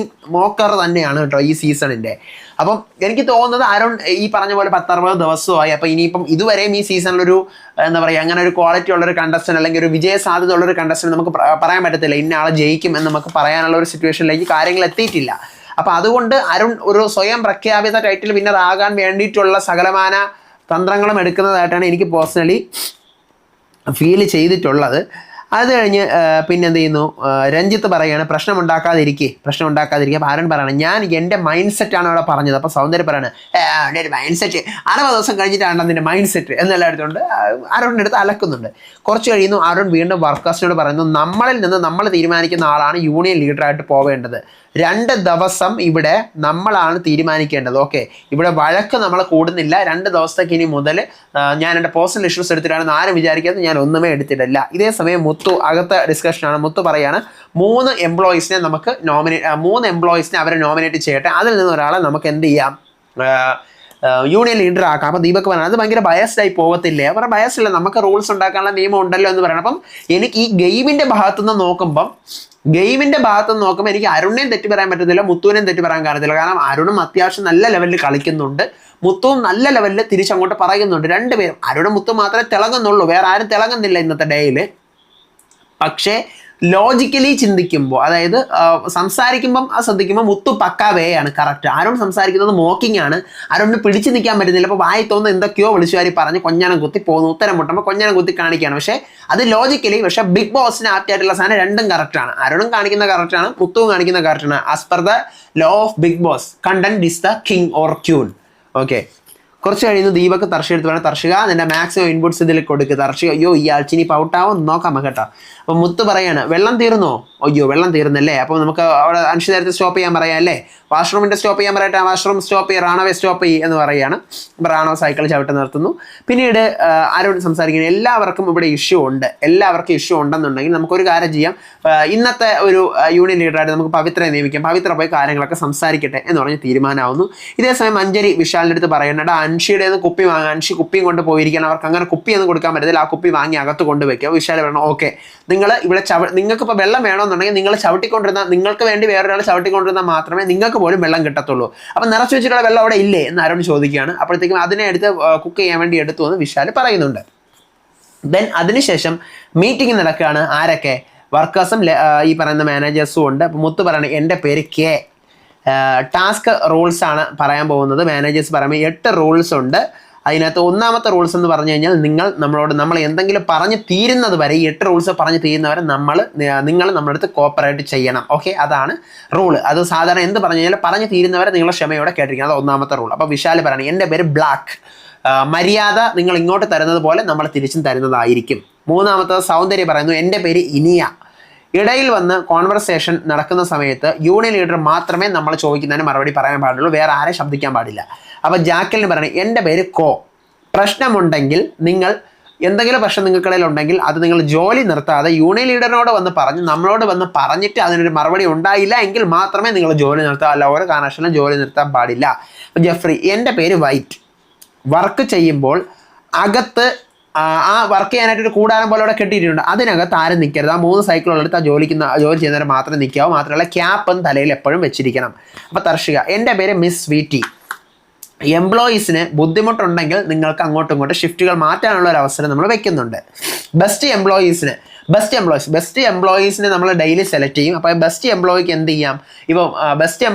Speaker 1: മോക്കർ തന്നെയാണ് കേട്ടോ ഈ സീസണിൻ്റെ. അപ്പം എനിക്ക് തോന്നുന്നത് അരുൺ ഈ പറഞ്ഞ പോലെ 10-60 ദിവസമായി. അപ്പം ഇനിയിപ്പം ഇതുവരെയും ഈ സീസണിലൊരു എന്താ പറയുക, അങ്ങനെ ഒരു ക്വാളിറ്റി ഉള്ളൊരു കണ്ടസ്റ്റന്റ് അല്ലെങ്കിൽ ഒരു വിജയ സാധ്യത ഉള്ളൊരു കണ്ടസ്റ്റന്റ് നമുക്ക് പറയാൻ പറ്റത്തില്ല. ഇന്ന ആളെ ജയിക്കും എന്ന് നമുക്ക് പറയാനുള്ള ഒരു സിറ്റുവേഷനിലേക്ക് കാര്യങ്ങൾ എത്തിയിട്ടില്ല. അപ്പം അതുകൊണ്ട് അരുൺ ഒരു സ്വയം പ്രഖ്യാപിത ടൈറ്റിൽ വിന്നർ ആകാൻ വേണ്ടിയിട്ടുള്ള സകലമാന തന്ത്രങ്ങളും എടുക്കുന്നതായിട്ടാണ് എനിക്ക് പേഴ്സണലി ഫീൽ ചെയ്തിട്ടുള്ളത്. അത് കഴിഞ്ഞ് പിന്നെ എന്ത് ചെയ്യുന്നു, രഞ്ജിത്ത് പറയുകയാണ്, പ്രശ്നം ഉണ്ടാക്കാതിരിക്കുക. അപ്പോൾ അരുൺ പറയണം, ഞാൻ എൻ്റെ മൈൻഡ് സെറ്റാണ് അവിടെ പറഞ്ഞത്. അപ്പോൾ സൗന്ദര്യം പറയാണ്, എൻ്റെ ഒരു മൈൻഡ് സെറ്റ് 60 ദിവസം കഴിഞ്ഞിട്ടാണ് നിൻ്റെ മൈൻഡ് സെറ്റ് എന്നെല്ലാം എടുത്തുകൊണ്ട് അരുണിൻ്റെ അടുത്ത് അലക്കുന്നുണ്ട്. കുറച്ച് കഴിയുന്നു, അരുൺ വീണ്ടും വർക്കേഴ്സിനോട് പറയുന്നു, നമ്മളിൽ നിന്ന് നമ്മൾ തീരുമാനിക്കുന്ന ആളാണ് യൂണിയൻ ലീഡറായിട്ട് പോവേണ്ടത്. 2 ദിവസം ഇവിടെ നമ്മളാണ് തീരുമാനിക്കേണ്ടത്. ഓക്കെ, ഇവിടെ വഴക്ക് നമ്മൾ കൂടുന്നില്ല. 2 ദിവസത്തേക്ക് ഇനി മുതൽ ഞാൻ എൻ്റെ പേഴ്സണൽ ഇഷ്യൂസ് എടുത്തിട്ടാണെന്ന് ആരും വിചാരിക്കാതെ ഞാൻ ഒന്നുമേ എടുത്തിട്ടില്ല. ഇതേ സമയം മുത്ത് മുത്തു അകത്തെ ഡിസ്കഷനാണ്. മുത്തു പറയാണ് 3 എംപ്ലോയീസിനെ നമുക്ക് അവരെ നോമിനേറ്റ് ചെയ്യട്ടെ, അതിൽ നിന്ന് ഒരാളെ നമുക്ക് എന്ത് ചെയ്യാം, യൂണിയൻ ലീഡർ ആക്കാം. അപ്പം ദീപക് പറയണം അത് ഭയങ്കര ബയസ്ഡായി പോകത്തില്ലേ? അവരുടെ ബയസില്ല, നമുക്ക് റൂൾസ് ഉണ്ടാക്കാനുള്ള നിയമം ഉണ്ടല്ലോ എന്ന് പറയണം. അപ്പം എനിക്ക് ഈ ഗെയിമിൻ്റെ ഭാഗത്തുനിന്ന് നോക്കുമ്പോൾ എനിക്ക് അരുണിനെയും തെറ്റ് പറയാൻ പറ്റത്തില്ല, മുത്തുവിനെയും തെറ്റ് പറയാൻ കാണത്തില്ല. കാരണം അരുണും അത്യാവശ്യം നല്ല ലെവലിൽ കളിക്കുന്നുണ്ട്, മുത്തുവും നല്ല ലെവലിൽ തിരിച്ചങ്ങോട്ട് പറയുന്നുണ്ട്. രണ്ടുപേരും, അരുണും മുത്തും മാത്രമേ തിളങ്ങുന്നുള്ളൂ, വേറെ ആരും തിളങ്ങുന്നില്ല ഇന്നത്തെ ഡേയിൽ. പക്ഷേ ലോജിക്കലി ചിന്തിക്കുമ്പോൾ, അതായത് സംസാരിക്കുമ്പം ശ്രദ്ധിക്കുമ്പോൾ മുത്തു പക്കാ വേയാണ് കറക്റ്റ്. അരുൺ സംസാരിക്കുന്നത് മോക്കിംഗ് ആണ്, അരുണിന് പിടിച്ചു നിൽക്കാൻ പറ്റുന്നില്ല. അപ്പോൾ വായി തോന്നുന്ന എന്തൊക്കെയോ വിളിച്ചുകാരി പറഞ്ഞ് കൊഞ്ഞാനം കുത്തി പോകുന്നു, ഉത്തരം മുട്ടുമ്പോൾ കൊഞ്ഞാനം കുത്തി കാണിക്കുകയാണ്. പക്ഷേ അത് ലോജിക്കലി, പക്ഷേ ബിഗ് ബോസിന് ആപ്റ്റായിട്ടുള്ള സാധനം രണ്ടും കറക്റ്റാണ്. അരുണും കാണിക്കുന്ന കറക്റ്റാണ്, മുത്തുവും കാണിക്കുന്ന കറക്റ്റാണ്. As per the law of Bigg Boss, content is the king or queen. Okay, കുറച്ച് കഴിയുന്നു ദീപക് തർഷിക എടുത്ത് വേണം, തർഷിക നിന്റെ മാക്സിമം ഇൻപുട്സ് ഇതിൽ കൊടുക്കുക. തർഷിക അയ്യോ ഈ ആഴ്ച ഇനി ഔട്ടാവും നോക്കാം കേട്ടോ. അപ്പം മുത്ത് പറയാണ് വെള്ളം തീർന്നോ? അയ്യോ വെള്ളം തീർന്നല്ലേ, അപ്പോൾ നമുക്ക് അവിടെ അൻഷി നേരത്തെ സ്റ്റോപ്പ് ചെയ്യാൻ പറയാം അല്ലേ, വാഷ്റൂമിൻ്റെ സ്റ്റോപ്പ് ചെയ്യാൻ പറയട്ടെ, വാഷ്റൂം സ്റ്റോപ്പ് ചെയ്യുക, റാണവേ സ്റ്റോപ്പ് ചെയ്യുക എന്ന് പറയുകയാണ്. അപ്പോൾ റാണവ സൈക്കിൾ ചവിട്ട് നിർത്തുന്നു. പിന്നീട് ആരോട് സംസാരിക്കുന്നത്, എല്ലാവർക്കും ഇവിടെ ഇഷ്യൂ ഉണ്ടെന്നുണ്ടെങ്കിൽ നമുക്കൊരു കാര്യം ചെയ്യാം, ഇന്നത്തെ ഒരു യൂണിയൻ ലീഡറായിട്ട് നമുക്ക് പവിത്രയെ നിയമിക്കാം, പവിത്ര പോയി കാര്യങ്ങളൊക്കെ സംസാരിക്കട്ടെ എന്ന് പറഞ്ഞ് തീരുമാനമാവുന്നു. ഇതേസമയം മഞ്ജരി വിശാലിൻ്റെ അടുത്ത് പറയുന്നുണ്ട് അൻഷിയുടെ കുപ്പി വാങ്ങാൻ, അൻഷി കുപ്പിയും കൊണ്ട് പോയിരിക്കണം, അവർക്ക് അങ്ങനെ കുപ്പിയൊന്നും കൊടുക്കാൻ പറ്റത്തില്ല, ആ കുപ്പി വാങ്ങി അകത്ത് കൊണ്ടുവയ്ക്കുക. വിശാൽ പറയണം ഓക്കെ, നിങ്ങൾ ഇവിടെ നിങ്ങൾക്കിപ്പോൾ വെള്ളം വേണമെന്നുണ്ടെങ്കിൽ നിങ്ങൾ ചവിട്ടിക്കൊണ്ടിരുന്ന, നിങ്ങൾക്ക് വേണ്ടി വേറൊരാൾ ചവിട്ടിക്കൊണ്ടിരുന്നാൽ മാത്രമേ നിങ്ങൾക്ക് പോലും വെള്ളം കിട്ടത്തുള്ളൂ. അപ്പം നിറച്ചു വെച്ചിട്ടുള്ള വെള്ളം അവിടെ ഇല്ലേ എന്ന് ആരോട് ചോദിക്കുകയാണ്. അപ്പോഴത്തേക്കും അതിനെ എടുത്ത് കുക്ക് ചെയ്യാൻ വേണ്ടി എടുത്തു എന്ന് വിശാൽ പറയുന്നുണ്ട്. ദെൻ അതിനുശേഷം മീറ്റിംഗ് നടക്കുകയാണ്. ആരൊക്കെ? വർക്കേഴ്സും ഈ പറയുന്ന മാനേജേഴ്സും ഉണ്ട്. അപ്പോൾ മുത്ത് പറയണത് എൻ്റെ പേര് കെ, ടാസ്ക് റൂൾസ് ആണ് പറയാൻ പോകുന്നത്. മാനേജേഴ്സ് പറയുമ്പോൾ 8 റൂൾസ് ഉണ്ട്. അതിനകത്ത് ഒന്നാമത്തെ റൂൾസ് എന്ന് പറഞ്ഞു കഴിഞ്ഞാൽ നമ്മൾ എന്തെങ്കിലും പറഞ്ഞ് തീരുന്നത് വരെ, ഈ 8 റൂൾസ് പറഞ്ഞ് തീരുന്നവരെ നിങ്ങൾ നമ്മുടെ അടുത്ത് കോപ്പറേറ്റ് ചെയ്യണം. ഓക്കെ, അതാണ് റൂള്. അത് സാധാരണ എന്ത് പറഞ്ഞു കഴിഞ്ഞാൽ പറഞ്ഞ് തീരുന്നവരെ നിങ്ങൾ ക്ഷമയോടെ കേട്ടിരിക്കണം, അത് ഒന്നാമത്തെ റൂൾ. അപ്പോൾ വിശാൽ പറയണം എൻ്റെ പേര് ബ്ലാക്ക്, മര്യാദ നിങ്ങൾ ഇങ്ങോട്ട് തരുന്നത് പോലെ നമ്മൾ തിരിച്ചും തരുന്നതായിരിക്കും. മൂന്നാമത്തത് സൗന്ദര്യം പറയുന്നു എൻ്റെ പേര് ഇനിയ, ഇടയിൽ വന്ന് കോൺവെർസേഷൻ നടക്കുന്ന സമയത്ത് യൂണിയൻ ലീഡർ മാത്രമേ നമ്മൾ ചോദിക്കുന്നതിന് മറുപടി പറയാൻ പാടുള്ളൂ, വേറെ ആരെ ശബ്ദിക്കാൻ പാടില്ല. അപ്പോൾ ജാക്കലിന് പറയണേ എൻ്റെ പേര് കോ, പ്രശ്നമുണ്ടെങ്കിൽ എന്തെങ്കിലും പ്രശ്നം നിങ്ങൾക്കിടയിൽ ഉണ്ടെങ്കിൽ അത് നിങ്ങൾ ജോലി നിർത്താതെ യൂണിയൻ ലീഡറിനോട് വന്ന് നമ്മളോട് വന്ന് പറഞ്ഞിട്ട് അതിനൊരു മറുപടി ഉണ്ടായില്ല എങ്കിൽ മാത്രമേ നിങ്ങൾ ജോലി നിർത്താൻ, അല്ല ഓരോ കാരണവശാലും ജോലി നിർത്താൻ പാടില്ല. ജെഫ്രി എൻ്റെ പേര് വൈറ്റ്, വർക്ക് ചെയ്യുമ്പോൾ അകത്ത് ആ വർക്ക് ചെയ്യാനായിട്ടൊരു കൂടാരം പോലെ അവിടെ കെട്ടിയിട്ടുണ്ട്, അതിനകത്ത് ആരും നിൽക്കരുത്. ആ 3 സൈക്കിളുള്ളടുത്ത് ആ ജോലി ചെയ്യുന്നവരെ മാത്രമേ നിൽക്കാവൂ. മാത്രമല്ല ക്യാപ്പും തലയിൽ എപ്പോഴും വെച്ചിരിക്കണം. അപ്പോൾ തർഷിക എൻ്റെ പേര് മിസ് സ്വീറ്റി, എംപ്ലോയീസിന് ബുദ്ധിമുട്ടുണ്ടെങ്കിൽ നിങ്ങൾക്ക് അങ്ങോട്ടും ഇങ്ങോട്ടും ഷിഫ്റ്റുകൾ മാറ്റാനുള്ള ഒരു അവസരം നമ്മൾ വെക്കുന്നുണ്ട്. ബെസ്റ്റ് എംപ്ലോയീസിനെ നമ്മൾ ഡെയിലി സെലക്ട് ചെയ്യും. അപ്പോൾ ബെസ്റ്റ് എംപ്ലോയിക്ക് എന്ത് ചെയ്യാം, ബെസ്റ്റ്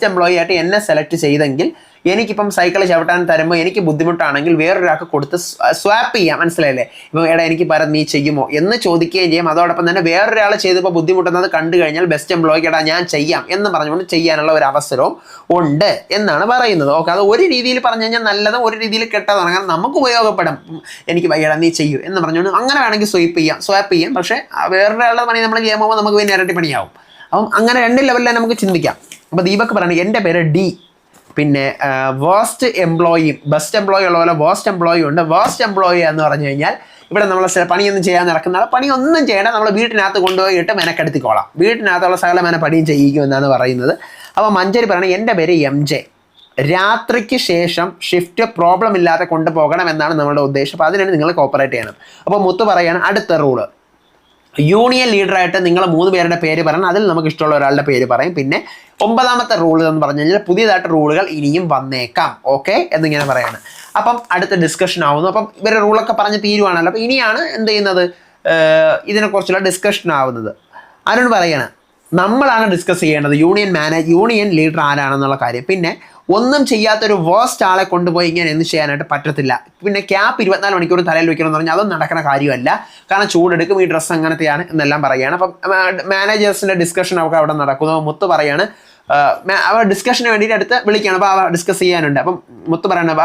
Speaker 1: എംപ്ലോയി ആയിട്ട് എന്നെ സെലക്ട് ചെയ്തെങ്കിൽ എനിക്കിപ്പം സൈക്കിൾ ചവിട്ടാൻ തരുമ്പോൾ എനിക്ക് ബുദ്ധിമുട്ടാണെങ്കിൽ വേറൊരാൾക്ക് കൊടുത്ത് സ്വാപ്പ് ചെയ്യാം, മനസ്സിലായില്ലേ? ഇപ്പം എടാ എനിക്ക് പരം നീ ചെയ്യുമോ എന്ന് ചോദിക്കുകയും ചെയ്യാം. അതോടൊപ്പം തന്നെ വേറൊരാൾ ചെയ്തപ്പോൾ ബുദ്ധിമുട്ടുന്നത് കണ്ടു കഴിഞ്ഞാൽ ബെസ്റ്റ് എംപ്ലോയിക്ക് എടാ ഞാൻ ചെയ്യാം എന്ന് പറഞ്ഞുകൊണ്ട് ചെയ്യാനുള്ള ഒരു അവസരവും ഉണ്ട് എന്നാണ് പറയുന്നത്. ഓക്കെ, അത് ഒരു രീതിയിൽ പറഞ്ഞു കഴിഞ്ഞാൽ നല്ലതും ഒരു രീതിയിൽ കെട്ടതാണ്. കാരണം നമുക്ക് ഉപയോഗപ്പെടും, എനിക്ക് വയ്യടാ നീ ചെയ്യൂ എന്ന് പറഞ്ഞുകൊണ്ട് അങ്ങനെ വേണമെങ്കിൽ സ്വാപ്പ് ചെയ്യാം. പക്ഷേ വേറൊരാളുടെ പണി നമ്മൾ ചെയ്യുമ്പോൾ നമുക്ക് പിന്നെ ഇരട്ടി പണിയാവും. അപ്പം അങ്ങനെ 2 ലെവലിൽ നമുക്ക് ചിന്തിക്കാം. അപ്പോൾ ദീപക് പറയുന്നത് എൻ്റെ പേര് ഡി, പിന്നെ വേസ്റ്റ് എംപ്ലോയിയും ബെസ്റ്റ് എംപ്ലോയി ഉള്ള പോലെ വേസ്റ്റ് എംപ്ലോയി ഉണ്ട്. വേസ്റ്റ് എംപ്ലോയി എന്ന് പറഞ്ഞു കഴിഞ്ഞാൽ ഇവിടെ നമ്മൾ പണിയൊന്നും ചെയ്യാൻ നടക്കുന്ന ആൾ, പണിയൊന്നും ചെയ്യണം, നമ്മൾ വീട്ടിനകത്ത് കൊണ്ടുപോയിട്ട് മെനക്കെടുത്തിക്കോളാം, വീട്ടിനകത്തുള്ള സകലമേന പണിയും ചെയ്യിക്കുമെന്നാണ് പറയുന്നത്. അപ്പോൾ മഞ്ചേരി പറയണത് എൻ്റെ പേര് MJ, രാത്രിക്ക് ശേഷം ഷിഫ്റ്റ് പ്രോബ്ലം ഇല്ലാതെ കൊണ്ടുപോകണം എന്നാണ് നമ്മുടെ ഉദ്ദേശം. അപ്പോൾ അതിനാണ് നിങ്ങൾ കോപ്പറേറ്റ് ചെയ്യണം. അപ്പോൾ മുത്ത് പറയാണ് അടുത്ത റൂള്, യൂണിയൻ ലീഡറായിട്ട് നിങ്ങൾ 3 പേരുടെ പേര് പറയണം, അതിൽ നമുക്ക് ഇഷ്ടമുള്ള ഒരാളുടെ പേര് പറയും. പിന്നെ 9ാമത്തെ റൂൾ എന്ന് പറഞ്ഞു കഴിഞ്ഞാൽ പുതിയതായിട്ട് റൂളുകൾ ഇനിയും വന്നേക്കാം, ഓക്കെ എന്നിങ്ങനെ പറയാണ്. അപ്പം അടുത്ത ഡിസ്കഷൻ ആവുന്നു. അപ്പം ഇവരുടെ റൂളൊക്കെ പറഞ്ഞ് തീരുവാണല്ലോ. അപ്പം ഇനിയാണ് എന്ത് ചെയ്യുന്നത്, ഇതിനെക്കുറിച്ചുള്ള ഡിസ്കഷൻ ആവുന്നത്. അരുൺ പറയാണ് നമ്മളാണ് ഡിസ്കസ് ചെയ്യേണ്ടത് യൂണിയൻ ലീഡർ ആരാണെന്നുള്ള കാര്യം. പിന്നെ ഒന്നും ചെയ്യാത്തൊരു വേസ്റ്റ് ആളെ കൊണ്ടുപോയി ഇങ്ങനെ എന്ത് ചെയ്യാനായിട്ട് പറ്റത്തില്ല. പിന്നെ ക്യാപ്പ് 24 മണിക്കൂർ തലയിൽ വെക്കണമെന്ന് പറഞ്ഞാൽ അതൊന്നും നടക്കുന്ന കാര്യമല്ല, കാരണം ചൂടെടുക്കും, ഈ ഡ്രസ്സ് അങ്ങനത്തെയാണ് എന്നെല്ലാം പറയുകയാണ്. അപ്പം മാനേജേഴ്സിൻ്റെ ഡിസ്കഷൻ ഒക്കെ അവിടെ നടക്കുന്നു. മുത്ത് പറയാണ് അവർ ഡിസ്കഷന് വേണ്ടിയിട്ട് അടുത്ത് വിളിക്കുകയാണ്, അപ്പോൾ ഡിസ്കസ് ചെയ്യാനുണ്ട്. അപ്പം മുത്ത് പറയണം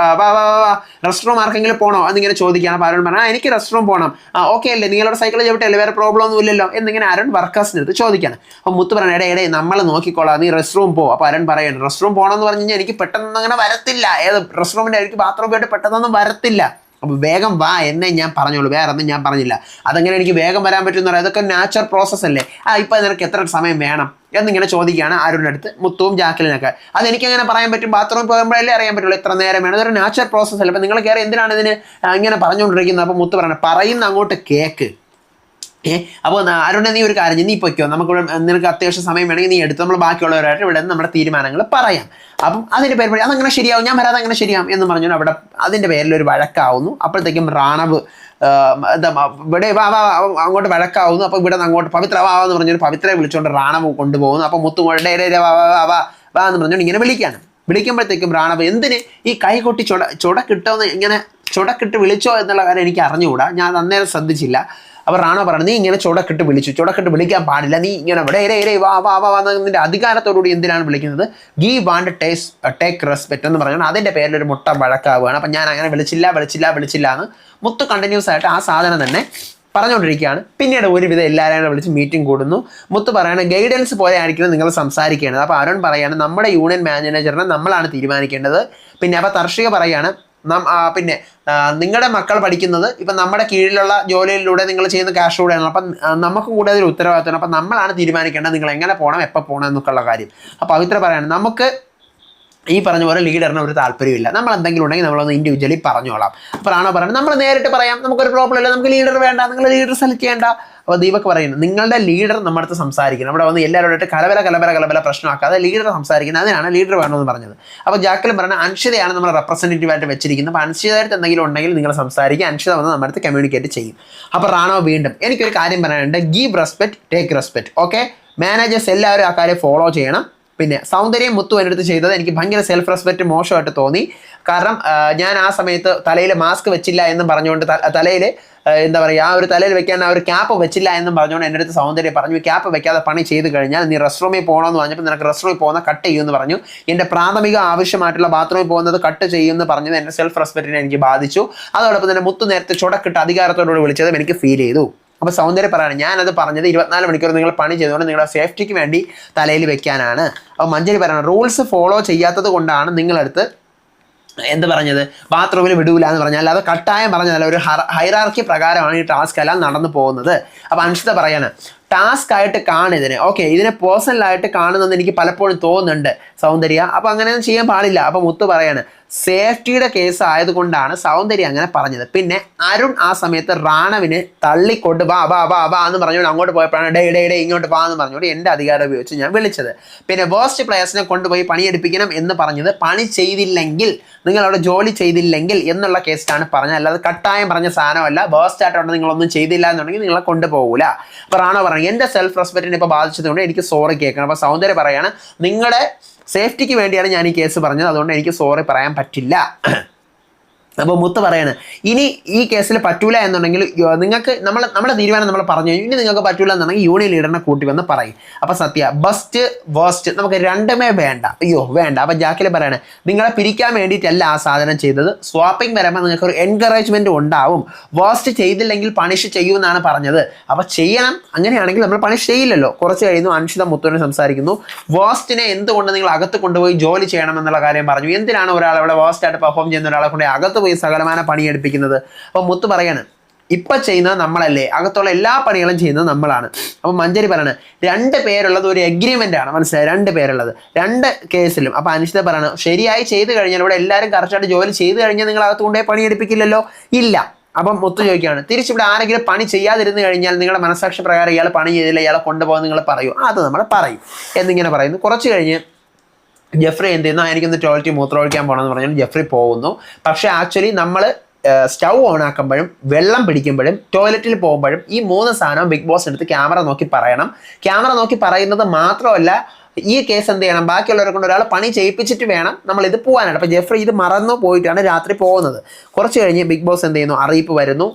Speaker 1: റെസ്റ്റ് റൂം ആർക്കെങ്കിലും പോകണോ എന്നിങ്ങനെ ചോദിക്കുകയാണ്. അപ്പോൾ അരുൺ പറഞ്ഞാൽ എനിക്ക് റെസ്റ്റ് റൂം പോകണം. ഓക്കെ അല്ലേ, നിങ്ങളുടെ സൈക്കിൾ ചവിട്ടല്ലേ, വേറെ പ്രോബ്ലം ഒന്നും ഇല്ലല്ലോ എന്നിങ്ങനെ അരുൺ വർക്കേഴ്സിൻ്റെ അടുത്ത് ചോദിക്കുകയാണ്. അപ്പോൾ മുത്ത് പറയണം ഇടേ നമ്മൾ നോക്കിക്കോളാം, നീ റെസ്റ്റ് റൂം പോ. അപ്പോൾ അരുൺ പറയണം റെസ്റ്റ് റൂം പോകണമെന്ന് പറഞ്ഞു കഴിഞ്ഞാൽ എനിക്ക് പെട്ടെന്ന് അങ്ങനെ വരത്തില്ല, ഏത് റെസ്റ്റ് റൂമിൻ്റെ എനിക്ക് ബാത്റൂം പോയിട്ട് പെട്ടെന്നൊന്നും വരത്തില്ല. അപ്പോൾ വേഗം വാ എന്നേ ഞാൻ പറഞ്ഞോളൂ, വേറെ ഒന്നും ഞാൻ പറഞ്ഞില്ല. അതെങ്ങനെ എനിക്ക് വേഗം വരാൻ പറ്റുമെന്ന് പറയാം, അതൊക്കെ നാച്ചുറൽ പ്രോസസ്സ് അല്ലേ. ഇപ്പം നിനക്ക് എത്ര സമയം വേണം എന്നിങ്ങനെ ചോദിക്കുകയാണ് അരുണിൻ്റെ അടുത്ത് മുത്തുവും ജാക്കലിനൊക്കെ. അതെനിക്കങ്ങനെ പറയാൻ പറ്റും, ബാത്റൂമിൽ പോകുമ്പോഴല്ലേ അറിയാൻ പറ്റുള്ളൂ എത്ര നേരം വേണം, അതൊരു നാച്ചുറൽ പ്രോസസ്സ് അല്ലേ. അപ്പം നിങ്ങൾ കയറി എന്തിനാണ് ഇതിന് ഇങ്ങനെ പറഞ്ഞുകൊണ്ടിരിക്കുന്നത്? അപ്പോൾ മുത്ത് പറയണം, പറയുന്ന അങ്ങോട്ട് കേക്ക്. അപ്പോൾ അരുണെ നീ ഒരു കാര്യം, നീ പൊയ്ക്കോ, നമുക്ക് നിനക്ക് അത്യാവശ്യം സമയം വേണമെങ്കിൽ നീ എടുത്ത് നമ്മൾ ബാക്കിയുള്ളവരായിട്ട് ഇവിടെ നമ്മുടെ തീരുമാനങ്ങൾ പറയാം. അപ്പം അതിൻ്റെ പേര് അതങ്ങനെ ശരിയാവും, ഞാൻ വരാതെ അങ്ങനെ ശരിയാവും എന്ന് പറഞ്ഞു. അവിടെ അതിൻ്റെ പേരിൽ ഒരു വഴക്കാവുന്നു. അപ്പോഴത്തേക്കും റാണവ് എന്താ ഇവിടെ വാ അങ്ങോട്ട് വഴക്കാവുന്നു. അപ്പോൾ ഇവിടെ നിന്ന് അങ്ങോട്ട് പവിത്ര വാന്ന് പറഞ്ഞൊരു പവിത്രയെ വിളിച്ചുകൊണ്ട് റാണവ് കൊണ്ടുപോകുന്നു. അപ്പോൾ മുത്തും വാ എന്ന് പറഞ്ഞുകൊണ്ട് ഇങ്ങനെ വിളിക്കുമ്പോഴത്തേക്കും റാണവ് എന്തിന് ഈ കൈ കൊട്ടി ചുടക്കിട്ടോന്ന് ഇങ്ങനെ ചുടക്കിട്ട് വിളിച്ചോ എന്നുള്ള കാര്യം എനിക്ക് അറിഞ്ഞുകൂടാ, ഞാൻ അന്നേരം ശ്രദ്ധിച്ചില്ല. അപ്പോൾ റാണോ പറഞ്ഞു, നീ ഇങ്ങനെ ചുടക്കിട്ട് വിളിക്കാൻ പാടില്ല, നീ ഇങ്ങനെ നിന്റെ അധികാരത്തോടുകൂടി എന്തിനാണ് വിളിക്കുന്നത്? ഗീവ് വാണ്ട് ടേക്ക് റെസ്പെക്റ്റ് എന്ന് പറഞ്ഞാൽ അതിൻ്റെ പേരിലൊരു മുട്ട വഴക്കാവുകയാണ്. അപ്പം ഞാൻ അങ്ങനെ വിളിച്ചില്ല എന്ന് മുത്ത് കണ്ടിന്യൂസ് ആയിട്ട് ആ സാധനം തന്നെ പറഞ്ഞുകൊണ്ടിരിക്കുകയാണ്. പിന്നീട് ഒരുവിധം എല്ലാവരെയും വിളിച്ച് മീറ്റിംഗ് കൂടുന്നു. മുത്ത് പറയാണ് ഗൈഡൻസ് പോലെ ആയിരിക്കണം നിങ്ങൾ സംസാരിക്കേണ്ടത്. അപ്പോൾ അരുൺ പറയാണ് നമ്മുടെ യൂണിയൻ മാനേജറിനെ നമ്മളാണ് തീരുമാനിക്കേണ്ടത്. പിന്നെ അപ്പോൾ തർഷിക പറയാണ് പിന്നെ നിങ്ങളുടെ മക്കൾ പഠിക്കുന്നത് ഇപ്പം നമ്മുടെ കീഴിലുള്ള ജോലിയിലൂടെ നിങ്ങൾ ചെയ്യുന്ന ക്യാഷിലൂടെയാണ്. അപ്പം നമുക്ക് കൂടെ അതിൽ ഉത്തരവാദിത്തമാണ്. അപ്പം നമ്മളാണ് തീരുമാനിക്കേണ്ടത് നിങ്ങൾ എങ്ങനെ പോകണം, എപ്പോൾ പോകണം എന്നൊക്കെയുള്ള കാര്യം. അപ്പോൾ പവിത്ര പറയാണ് നമുക്ക് ഈ പറഞ്ഞ പോലെ ലീഡറിന് ഒരു താല്പര്യമില്ല, നമ്മൾ എന്തെങ്കിലും ഉണ്ടെങ്കിൽ നമ്മളൊന്ന് ഇൻഡിവിജ്വലി പറഞ്ഞോളാം. അപ്പോൾ റാണോ പറയുന്നത് നമ്മൾ നേരിട്ട് പറയാം, നമുക്കൊരു പ്രോബ്ലം ഇല്ല, നമുക്ക് ലീഡർ വേണ്ട, നിങ്ങൾ ലീഡർ സെലക്ട് ചെയ്യേണ്ട. അപ്പോൾ ദീപക് പറയുന്നത് നിങ്ങളുടെ ലീഡർ നമ്മുടെ അടുത്ത് സംസാരിക്കണം, അവിടെ വന്ന് എല്ലാവരോടായിട്ട് കലബല പ്രശ്നമാക്കാതെ ലീഡർ സംസാരിക്കുന്നത്, അതിനാണ് ലീഡർ വേണമെന്ന് പറഞ്ഞത്. അപ്പോൾ ജാക്കലും പറയുന്നത് അൻഷിതയാണ് നമ്മൾ റെപ്രസെൻറ്റേറ്റീവായിട്ട് വെച്ചിരിക്കുന്നത്, അപ്പോൾ അൻഷിതയായിട്ട് എന്തെങ്കിലും ഉണ്ടെങ്കിൽ നിങ്ങൾ സംസാരിക്കുക, അൻഷിത വന്ന് നമ്മുടെ അടുത്ത് കമ്മ്യൂണിക്കേറ്റ് ചെയ്യും. അപ്പോൾ റാണോ വീണ്ടും എനിക്കൊരു കാര്യം പറയാനുണ്ട്, give respect take respect. Okay, managers എല്ലാവരും ആ കാര്യം ഫോളോ ചെയ്യണം. പിന്നെ സൗന്ദര്യം മുത്തു എൻ്റെ അടുത്ത് ചെയ്തത് എനിക്ക് ഭയങ്കര സെൽഫ് റെസ്പെക്റ്റ് മോശമായിട്ട് തോന്നി. കാരണം ഞാൻ ആ സമയത്ത് തലയിൽ മാസ്ക് വെച്ചില്ല എന്നും പറഞ്ഞുകൊണ്ട് തലയിൽ എന്താ പറയുക ഒരു തലയിൽ വെക്കാൻ ഒരു ക്യാപ്പ് വെച്ചില്ല എന്നും പറഞ്ഞുകൊണ്ട് എൻ്റെ അടുത്ത് സൗന്ദര്യം പറഞ്ഞു, ക്യാപ്പ് വെക്കാതെ പണി ചെയ്ത് കഴിഞ്ഞാൽ നീ റെസ്റ്റ് റൂമിൽ പോകണമെന്ന് പറഞ്ഞപ്പോൾ നിനക്ക് റെസ്റ്റ് റൂമിൽ പോകുന്ന കട്ട് ചെയ്യുമെന്ന് പറഞ്ഞു. എൻ്റെ പ്രാഥമിക ആവശ്യമായിട്ടുള്ള ബാത്റൂമിൽ പോകുന്നത് കട്ട് ചെയ്യുമെന്ന് പറഞ്ഞത് എൻ്റെ സെൽഫ് റെസ്പെക്റ്റിനെ എനിക്ക് ബാധിച്ചു. അതോടൊപ്പം തന്നെ മുത്തു നേരത്തെ ചുടക്കിട്ട് അധികാരത്തോടുകൂടി വിളിച്ചതും എനിക്ക് ഫീൽ ചെയ്തു. അപ്പോൾ സൗന്ദര്യം പറയാണ് ഞാനത് പറഞ്ഞത് 24 മണിക്കൂർ നിങ്ങൾ പണി ചെയ്തുകൊണ്ട് നിങ്ങളുടെ സേഫ്റ്റിക്ക് വേണ്ടി തലയിൽ വെക്കാനാണ്. അപ്പോൾ മഞ്ജരി പറയണം റൂൾസ് ഫോളോ ചെയ്യാത്തത് കൊണ്ടാണ് നിങ്ങളടുത്ത് എന്ത് പറഞ്ഞത് ബാത്റൂമിൽ വിടൂല എന്ന് പറഞ്ഞാൽ, അല്ലാതെ കട്ടായം പറഞ്ഞതല്ല, ഒരു ഹൈറാർക്കി പ്രകാരമാണ് ഈ ടാസ്ക് എല്ലാം നടന്നു പോകുന്നത്. അപ്പോൾ അൻഷിത പറയാണ് ടാസ്ക് ആയിട്ട് കാണുന്നതിന് ഓക്കെ, ഇതിനെ പേഴ്സണലായിട്ട് കാണുന്നെന്ന് എനിക്ക് പലപ്പോഴും തോന്നുന്നുണ്ട് സൗന്ദര്യ, അപ്പോൾ അങ്ങനെയൊന്നും ചെയ്യാൻ പാടില്ല. അപ്പോൾ മുത്ത് പറയാണ് സേഫ്റ്റിയുടെ കേസ് ആയതുകൊണ്ടാണ് സൗന്ദര്യം അങ്ങനെ പറഞ്ഞത്. പിന്നെ അരുൺ ആ സമയത്ത് റാണവിനെ തള്ളിക്കൊണ്ട് വാ എന്ന് പറഞ്ഞുകൊണ്ട് അങ്ങോട്ട് പോയപ്പോഴാണ് ഡേ ഇങ്ങോട്ട് വാ എന്ന് പറഞ്ഞുകൊണ്ട് എൻ്റെ അധികാരം ഉപയോഗിച്ച് ഞാൻ വിളിച്ചത്. പിന്നെ വേസ്റ്റ് പ്ലേയേഴ്സിനെ കൊണ്ടുപോയി പണിയെടുപ്പിക്കണം എന്ന് പറഞ്ഞത് പണി ചെയ്തില്ലെങ്കിൽ, നിങ്ങൾ അവിടെ ജോലി ചെയ്തില്ലെങ്കിൽ എന്നുള്ള കേസിലാണ് പറഞ്ഞത്, അല്ലാതെ കട്ടായം പറഞ്ഞ സാധനമല്ല. വേസ്റ്റ് ആയിട്ടുണ്ട് നിങ്ങളൊന്നും ചെയ്തില്ല എന്നുണ്ടെങ്കിൽ നിങ്ങളെ കൊണ്ടുപോകൂല. അപ്പോൾ റാണോ പറഞ്ഞു എൻ്റെ സെൽഫ് റെസ്പെക്റ്റിനെ ഇപ്പോൾ ബാധിച്ചതുകൊണ്ട് എനിക്ക് സോറി കേൾക്കണം. അപ്പോൾ സൗന്ദര്യം പറയാണ് നിങ്ങളുടെ സേഫ്റ്റിക്ക് വേണ്ടിയാണ് ഞാൻ ഈ കേസ് പറഞ്ഞത്, അതുകൊണ്ട് എനിക്ക് സോറി പറയാൻ പറ്റില്ല. അപ്പോൾ മുത്ത് പറയാണ് ഇനി ഈ കേസിൽ പറ്റൂല എന്നുണ്ടെങ്കിൽ നിങ്ങൾക്ക് നമ്മുടെ തീരുമാനം നമ്മൾ പറഞ്ഞു, ഇനി നിങ്ങൾക്ക് പറ്റൂല എന്നുണ്ടെങ്കിൽ യൂണിയൻ ലീഡറിനെ കൂട്ടി വന്ന് പറയും. അപ്പോൾ സത്യ ബെസ്റ്റ് വേസ്റ്റ് നമുക്ക് രണ്ടുമേ വേണ്ട, വേണ്ട. അപ്പോൾ ജാക്കിൽ പറയാണ് നിങ്ങളെ പിരിക്കാൻ വേണ്ടിയിട്ടല്ല ആ സാധനം ചെയ്തത്, സ്വാപ്പിംഗ് വരുമ്പോൾ നിങ്ങൾക്ക് ഒരു എൻകറേജ്മെൻറ്റ് ഉണ്ടാവും, വേസ്റ്റ് ചെയ്തില്ലെങ്കിൽ പണിഷ് ചെയ്യുമെന്നാണ് പറഞ്ഞത്. അപ്പോൾ ചെയ്യണം, അങ്ങനെയാണെങ്കിൽ നമ്മൾ പണിഷ് ചെയ്യില്ലല്ലോ. കുറച്ച് കഴിയുന്നു അൻഷിത മുത്തുവിനെ സംസാരിക്കുന്നു, വേസ്റ്റിനെ എന്തുകൊണ്ട് നിങ്ങൾ അകത്ത് കൊണ്ടുപോയി ജോലി ചെയ്യണം എന്നുള്ള കാര്യം പറഞ്ഞു. എന്തിനാണ് ഒരാൾ ഇവിടെ വേസ്റ്റായിട്ട് പെർഫോം ചെയ്യുന്ന ഒരാളെ കൊണ്ട് അകത്ത് പോയി സകലമാന പണിയെടുപ്പിക്കുന്നത്? അപ്പോൾ മുത്ത് പറയാണ് ഇപ്പം ചെയ്യുന്നത് നമ്മളല്ലേ, അകത്തുള്ള എല്ലാ പണികളും ചെയ്യുന്നത് നമ്മളാണ്. അപ്പോൾ മഞ്ജരി പറയണത് 2 പേരുള്ളത് ഒരു എഗ്രിമെൻ്റ് ആണ്, മനസ്സിലായി, 2 പേരുള്ളത് 2 കേസിലും. അപ്പോൾ അനിശ്ചിത പറയണം ശരിയായി ചെയ്ത് കഴിഞ്ഞാൽ ഇവിടെ എല്ലാവരും കറക്റ്റായിട്ട് ജോലി ചെയ്ത് കഴിഞ്ഞാൽ നിങ്ങൾ അകത്ത് കൊണ്ടുപോയി പണിയെടുപ്പിക്കില്ലല്ലോ, ഇല്ല. അപ്പം മുത്ത് ചോദിക്കുകയാണ് തിരിച്ചിവിടെ ആരെങ്കിലും പണി ചെയ്യാതിരുന്ന് കഴിഞ്ഞാൽ നിങ്ങളുടെ മനസ്സാക്ഷി പ്രകാരം ഇയാൾ പണി ചെയ്തില്ല, ഇയാളെ കൊണ്ടുപോകാൻ നിങ്ങൾ പറയൂ, അത് നമ്മൾ പറയും എന്നിങ്ങനെ പറയുന്നു. കുറച്ച് കഴിഞ്ഞ് ജെഫ്രി എന്ത് ചെയ്യുന്നു, എനിക്കൊന്ന് ടോയ്ലറ്റിൽ മൂത്രമൊഴിക്കാൻ പോകണമെന്ന് പറഞ്ഞാൽ ജെഫ്രി പോകുന്നു. പക്ഷേ ആക്ച്വലി നമ്മൾ സ്റ്റൗ ഓൺ ആക്കുമ്പോഴും വെള്ളം പിടിക്കുമ്പോഴും ടോയ്ലറ്റിൽ പോകുമ്പോഴും ഈ 3 സാധനവും ബിഗ് ബോസ് എടുത്ത് ക്യാമറ നോക്കി പറയണം. ക്യാമറ നോക്കി പറയുന്നത് മാത്രമല്ല, ഈ കേസ് എന്ത് ചെയ്യണം, ബാക്കിയുള്ളവരെ കൊണ്ട് ഒരാൾ പണി ചെയ്യിപ്പിച്ചിട്ട് വേണം നമ്മൾ ഇത് പോകാനായിട്ട്. അപ്പോൾ ജെഫ്രി ഇത് മറന്നു പോയിട്ടാണ് രാത്രി പോകുന്നത്. കുറച്ച് കഴിഞ്ഞ് ബിഗ് ബോസ് എന്ത് ചെയ്യുന്നു, അറിയിപ്പ് വരുന്നു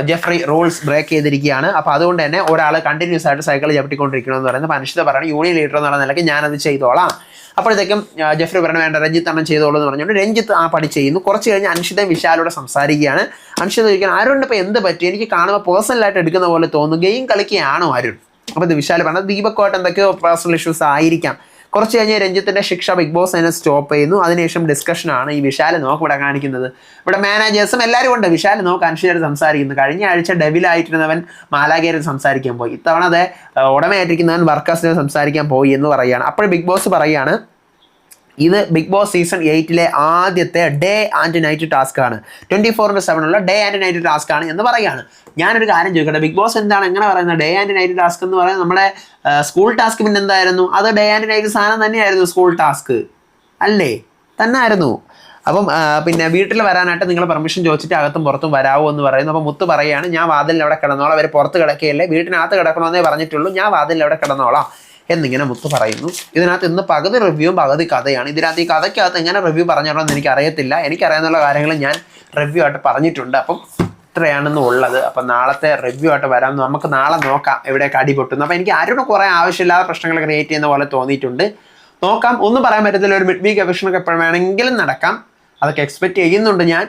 Speaker 1: ജെഫ്രി റൂൾസ് ബ്രേക്ക് ചെയ്തിരിക്കുകയാണ്. അപ്പോൾ അതുകൊണ്ട് തന്നെ ഒരാൾ കണ്ടിന്യൂസ് ആയിട്ട് സൈക്കിൾ ചവിട്ടിക്കൊണ്ടിരിക്കണമെന്ന് പറയുന്നത്. അപ്പോൾ അനിശ്ചിത പറയണം യൂണിയൻ ലീഡർ എന്നുള്ള നിലയ്ക്ക് ഞാനത് ചെയ്തോളാം. അപ്പോഴത്തേക്കും ജെഫ്രി പറഞ്ഞു വേണ്ട രഞ്ജിത്ത് അണ്ണൻ ചെയ്തോളൂ എന്ന് പറഞ്ഞുകൊണ്ട് രഞ്ജിത്ത് ആ പണി ചെയ്യുന്നു. കുറച്ച് കഴിഞ്ഞ് അൻഷിതയും വിശാലോടെ സംസാരിക്കുകയാണ്. അൻഷിത ചോദിക്കുകയാണ് അരുണിന് ഇപ്പോൾ എന്ത് പറ്റി, എനിക്ക് കാണുമ്പോൾ പേഴ്സണലായിട്ട് എടുക്കുന്ന പോലെ തോന്നുന്നു, ഗെയിം കളിക്കുകയാണോ അരുൺ? അപ്പോൾ ഇത് വിശാൽ പറഞ്ഞത് ദീപക്കുമായിട്ട് എന്തൊക്കെയോ പേഴ്സണൽ ഇഷ്യൂസ് ആയിരിക്കാം, കുറച്ച് കഴിഞ്ഞ് രഞ്ജിത്തിന്റെ ശിക്ഷ ബിഗ് ബോസ് അതിനെ സ്റ്റോപ്പ് ചെയ്യുന്നു. അതിനുശേഷം ഡിസ്കഷനാണ്. ഈ വിശാൽ നോക്ക് ഇവിടെ കാണിക്കുന്നത്. ഇവിടെ മാനേജേഴ്സും എല്ലാവരും ഉണ്ട്. വിശാൽ നോക്ക് അനുഷ്ഠിച്ചായിട്ട് സംസാരിക്കുന്നു. കഴിഞ്ഞ ആഴ്ച ഡെവിലായിട്ടിരുന്നവൻ മാലാഖേരെ സംസാരിക്കാൻ പോയി. ഇത്തവണ അത് ഉടമയായിട്ടിരിക്കുന്നവൻ വർക്കേഴ്സിനെ സംസാരിക്കാൻ പോയി എന്ന് പറയുകയാണ്. അപ്പോൾ ബിഗ് ബോസ് പറയുകയാണ്, ഇത് ബിഗ് ബോസ് സീസൺ 8 ആദ്യത്തെ ഡേ ആൻഡ് നൈറ്റ് ടാസ്ക് ആണ്. 24/7 ഉള്ള ഡേ ആൻഡ് നൈറ്റ് ടാസ്ക് ആണ് എന്ന് പറയാണ്. ഞാനൊരു കാര്യം ചോദിക്കട്ടെ, ബിഗ് ബോസ് എന്താണ് എങ്ങനെ പറയുന്നത്? ഡേ ആൻഡ് നൈറ്റ് ടാസ്ക് എന്ന് പറയുന്നത് നമ്മുടെ സ്കൂൾ ടാസ്ക് പിന്നെ എന്തായിരുന്നു? അത് ഡേ ആൻഡ് നൈറ്റ് സാധനം തന്നെയായിരുന്നു. സ്കൂൾ ടാസ്ക് അല്ലേ? തന്നെ ആയിരുന്നു. അപ്പം പിന്നെ വീട്ടിൽ വരാനായിട്ട് നിങ്ങൾ പെർമിഷൻ ചോദിച്ചിട്ട് അകത്തും പുറത്തും വരാവോ എന്ന് പറയുന്നു. അപ്പം മുത്ത് പറയുകയാണ്, ഞാൻ വാതിലിൽ അവിടെ കിടന്നോളാം. അവർ പുറത്ത് കിടക്കുകയല്ലേ, വീട്ടിനകത്ത് കിടക്കണമെന്നേ പറഞ്ഞിട്ടുള്ളൂ, ഞാൻ വാതിലിൽ അവിടെ കിടന്നോളാം എന്നിങ്ങനെ മുത്ത് പറയുന്നു. ഇതിനകത്ത് ഇന്ന് പകുതി റിവ്യൂവും പകുതി കഥയാണ്. ഇതിനകത്ത് ഈ കഥയ്ക്കകത്ത് എങ്ങനെ റിവ്യൂ പറഞ്ഞോളാം എനിക്കറിയത്തില്ല. എനിക്കറിയാവുന്ന കാര്യങ്ങൾ ഞാൻ റിവ്യൂ ആയിട്ട് പറഞ്ഞിട്ടുണ്ട്. അപ്പം ഇത്രയാണെന്ന് ഉള്ളത്. അപ്പം നാളത്തെ റിവ്യൂ ആയിട്ട് വരാം. നമുക്ക് നാളെ നോക്കാം എവിടെയൊക്കെ അടി പൊട്ടുന്നു. അപ്പം എനിക്ക് ആരോട് കുറേ ആവശ്യമില്ലാതെ പ്രശ്നങ്ങൾ ക്രിയേറ്റ് ചെയ്യുന്ന പോലെ തോന്നിയിട്ടുണ്ട്. നോക്കാം, ഒന്നും പറയാൻ പറ്റത്തില്ല. ഒരു മിഡ് വീക്ക് എവിക്ഷനൊക്കെ എപ്പോഴും വേണമെങ്കിലും നടക്കാം. അതൊക്കെ എക്സ്പെക്ട് ചെയ്യുന്നുണ്ട് ഞാൻ.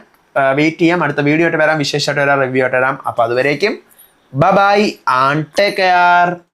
Speaker 1: വെയിറ്റ് ചെയ്യാം. അടുത്ത വീഡിയോ ആയിട്ട് വരാം, വിശേഷമായിട്ട് വരാം, റിവ്യൂ ആയിട്ട് വരാം. അപ്പോൾ അതുവരേക്കും ബൈ ആൻഡ് ടേക്ക് കെയർ.